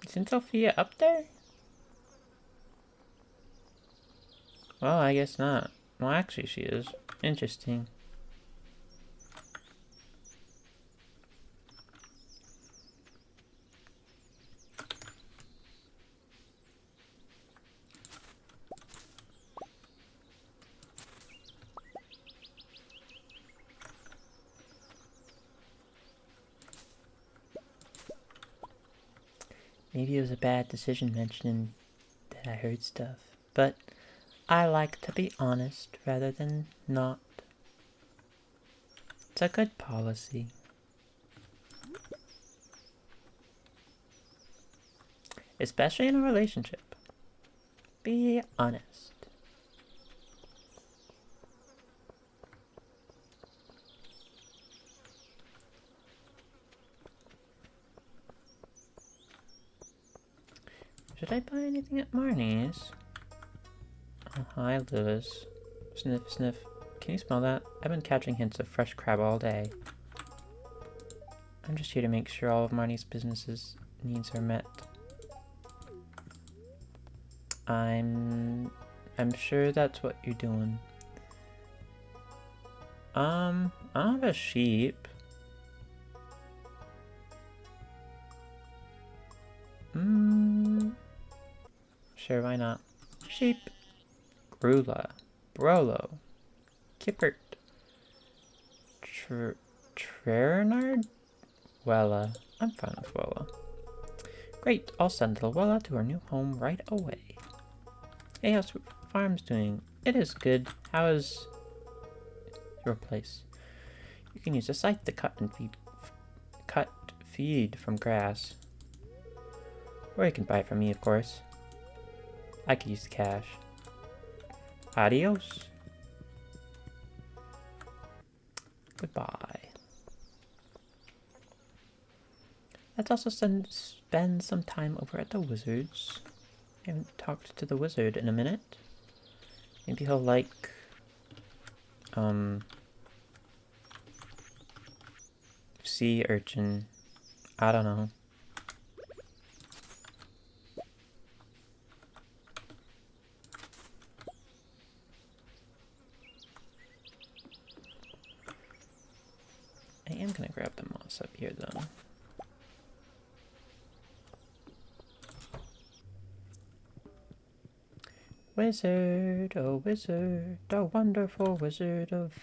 Isn't Sophia up there? Well, I guess not. Well, actually she is. Interesting. Maybe it was a bad decision mentioning that I heard stuff, but I like to be honest rather than not. It's a good policy. Especially in a relationship. Be honest. Should I buy anything at Marnie's? Oh, hi, Lewis. Sniff, sniff. Can you smell that? I've been catching hints of fresh crab all day. I'm just here to make sure all of Marnie's business's needs are met. I'm sure that's what you're doing. I don't have a sheep. Sure, why not? Sheep. Grula. Brolo. Kippert. Trernard? Wella. I'm fine with Wella. Great, I'll send little Wella to her new home right away. Hey, how's farm's doing? It is good. How is your place? You can use a scythe to cut feed from grass. Or you can buy it from me, of course. I could use the cash. Adios. Goodbye. Let's also spend some time over at the Wizards. I haven't talked to the Wizard in a minute. Maybe he'll like, sea urchin. I don't know. I am gonna grab the moss up here, though. Wizard, oh wonderful wizard of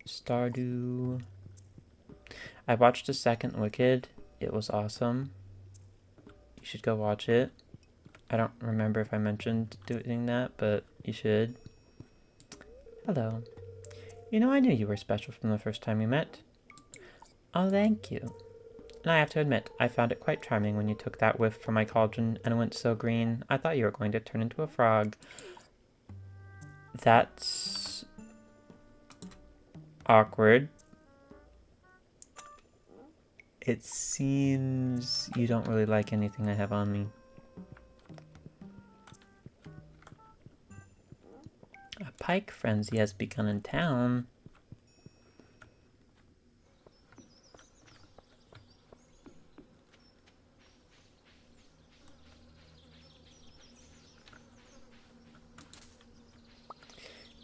Stardew. I watched the second Wicked. It was awesome. You should go watch it. I don't remember if I mentioned doing that, but you should. Hello. You know, I knew you were special from the first time we met. Oh, thank you. And I have to admit, I found it quite charming when you took that whiff from my cauldron and it went so green. I thought you were going to turn into a frog. That's awkward. It seems you don't really like anything I have on me. A pike frenzy has begun in town.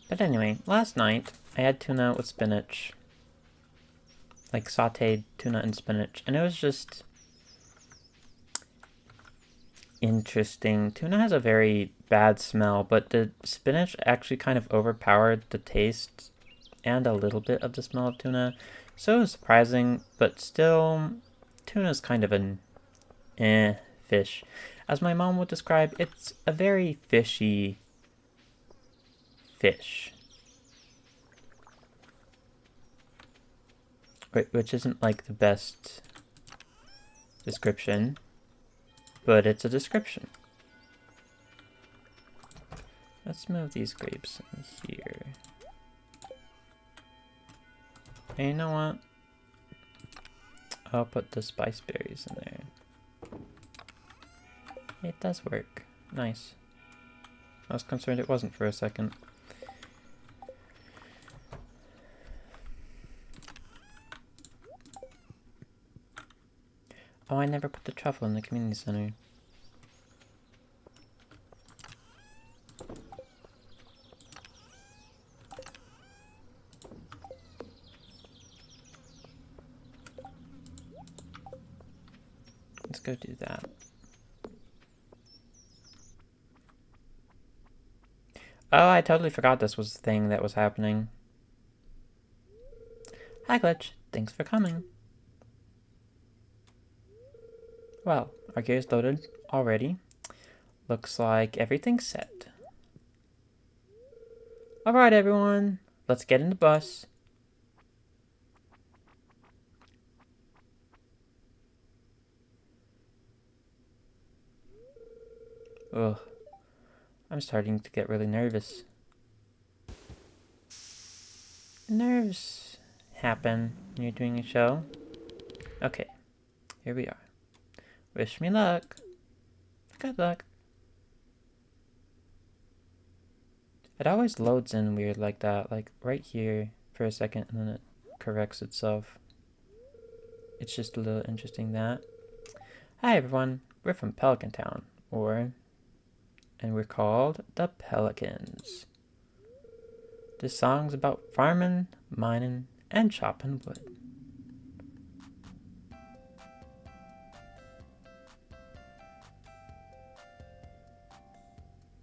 But anyway, last night I had tuna with spinach. Like sauteed tuna and spinach. And it was just interesting. Tuna has a very bad smell, but the spinach actually kind of overpowered the taste and a little bit of the smell of tuna. So it was surprising, but still, tuna is kind of an fish. As my mom would describe, it's a very fishy fish. Which isn't like the best description, but it's a description. Let's move these grapes in here. And you know what? I'll put the spice berries in there. It does work. Nice. I was concerned it wasn't for a second. Oh, I never put the truffle in the community center. Let's go do that. Oh, I totally forgot this was the thing that was happening. Hi, Glitch. Thanks for coming. Well, our gear is loaded already. Looks like everything's set. Alright, everyone. Let's get in the bus. Ugh. I'm starting to get really nervous. Nerves happen when you're doing a show. Okay, here we are. Wish me luck. Good luck. It always loads in weird like that, like right here for a second and then it corrects itself. It's just a little interesting that. Hi everyone, we're from Pelican Town, and we're called the Pelicans. This song's about farming, mining, and chopping wood.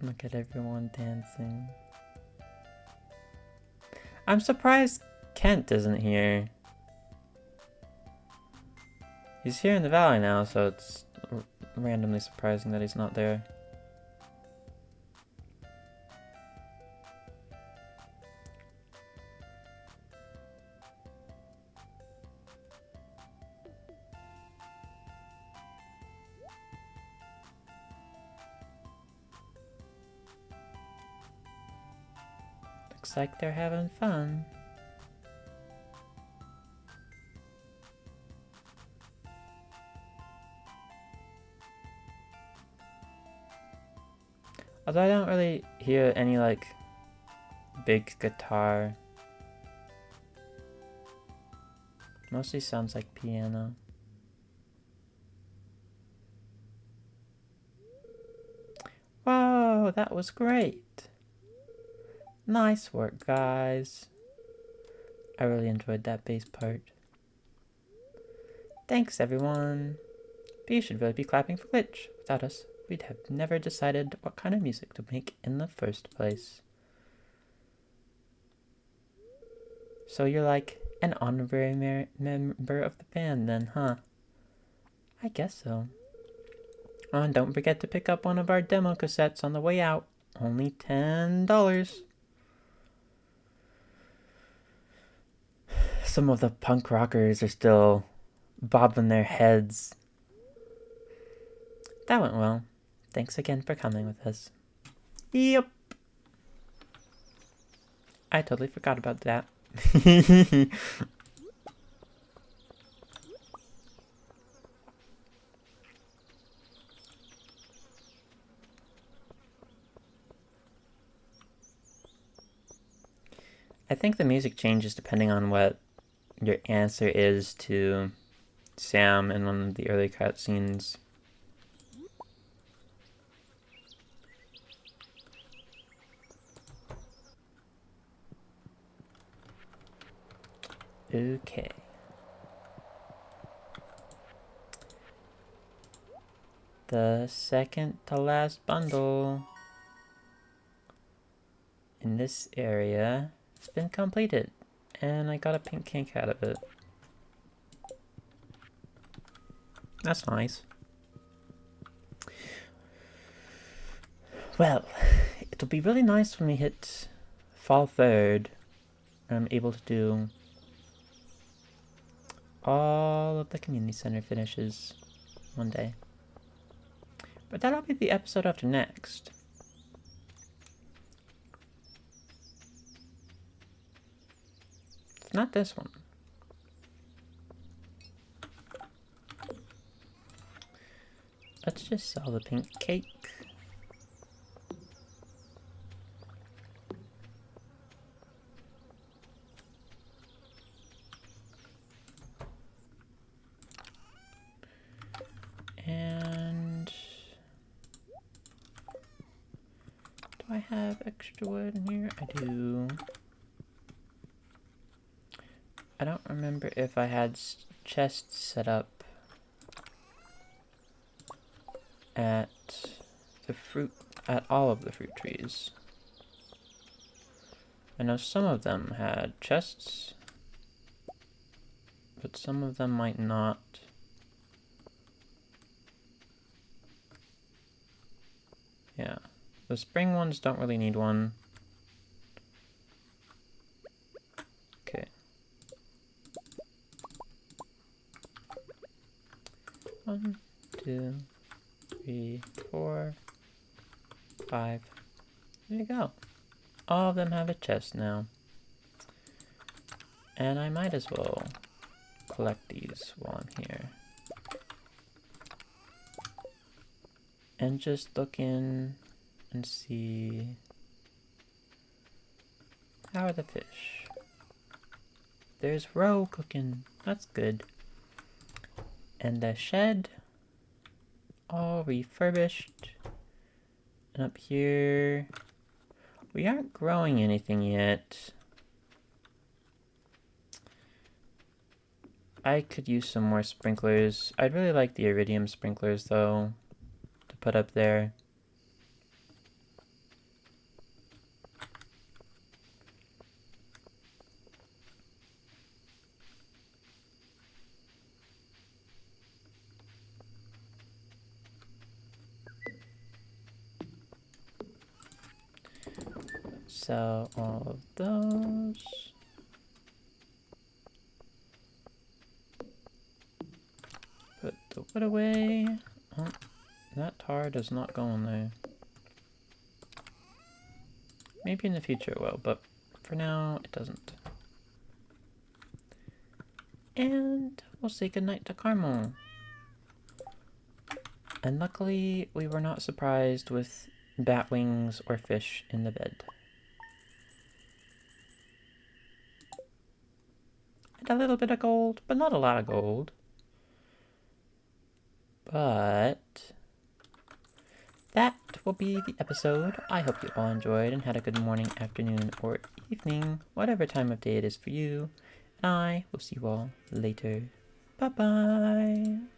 Look at everyone dancing. I'm surprised Kent isn't here. He's here in the valley now, so it's randomly surprising that he's not there. Looks like they're having fun. Although I don't really hear any like big guitar. Mostly sounds like piano. Whoa, that was great. Nice work, guys. I really enjoyed that bass part. Thanks, everyone. But you should really be clapping for Glitch. Without us, we'd have never decided what kind of music to make in the first place. So you're like an honorary member of the band then, huh? I guess so. Oh, and don't forget to pick up one of our demo cassettes on the way out. Only $10. Some of the punk rockers are still bobbing their heads. That went well. Thanks again for coming with us. Yep. I totally forgot about that. I think the music changes depending on what your answer is to Sam in one of the early cutscenes. Okay. The second to last bundle in this area has been completed, and I got a pink cake out of it. That's nice. Well, it'll be really nice when we hit fall 3rd and I'm able to do all of the community center finishes one day. But that'll be the episode after next. It's not this one. Let's just sell the pink cake. And do I have extra wood in here? I do. I don't remember if I had chests set up at all of the fruit trees. I know some of them had chests, but some of them might not. Yeah, the spring ones don't really need one. Okay. 1, 2, 3, 4, 5. There you go. All of them have a chest now. And I might as well collect these while I'm here. And just look in and see, how are the fish? There's roe cooking. That's good. And the shed, all refurbished. And up here, we aren't growing anything yet. I could use some more sprinklers. I'd really like the iridium sprinklers though, to put up there. Sell all of those. Put the wood away. Oh, that tar does not go in there. Maybe in the future it will, but for now it doesn't. And we'll say goodnight to Carmel. And luckily we were not surprised with bat wings or fish in the bed. And a little bit of gold, but not a lot of gold. But that will be the episode. I hope you all enjoyed and had a good morning, afternoon, or evening, whatever time of day it is for you. And I will see you all later. Bye-bye.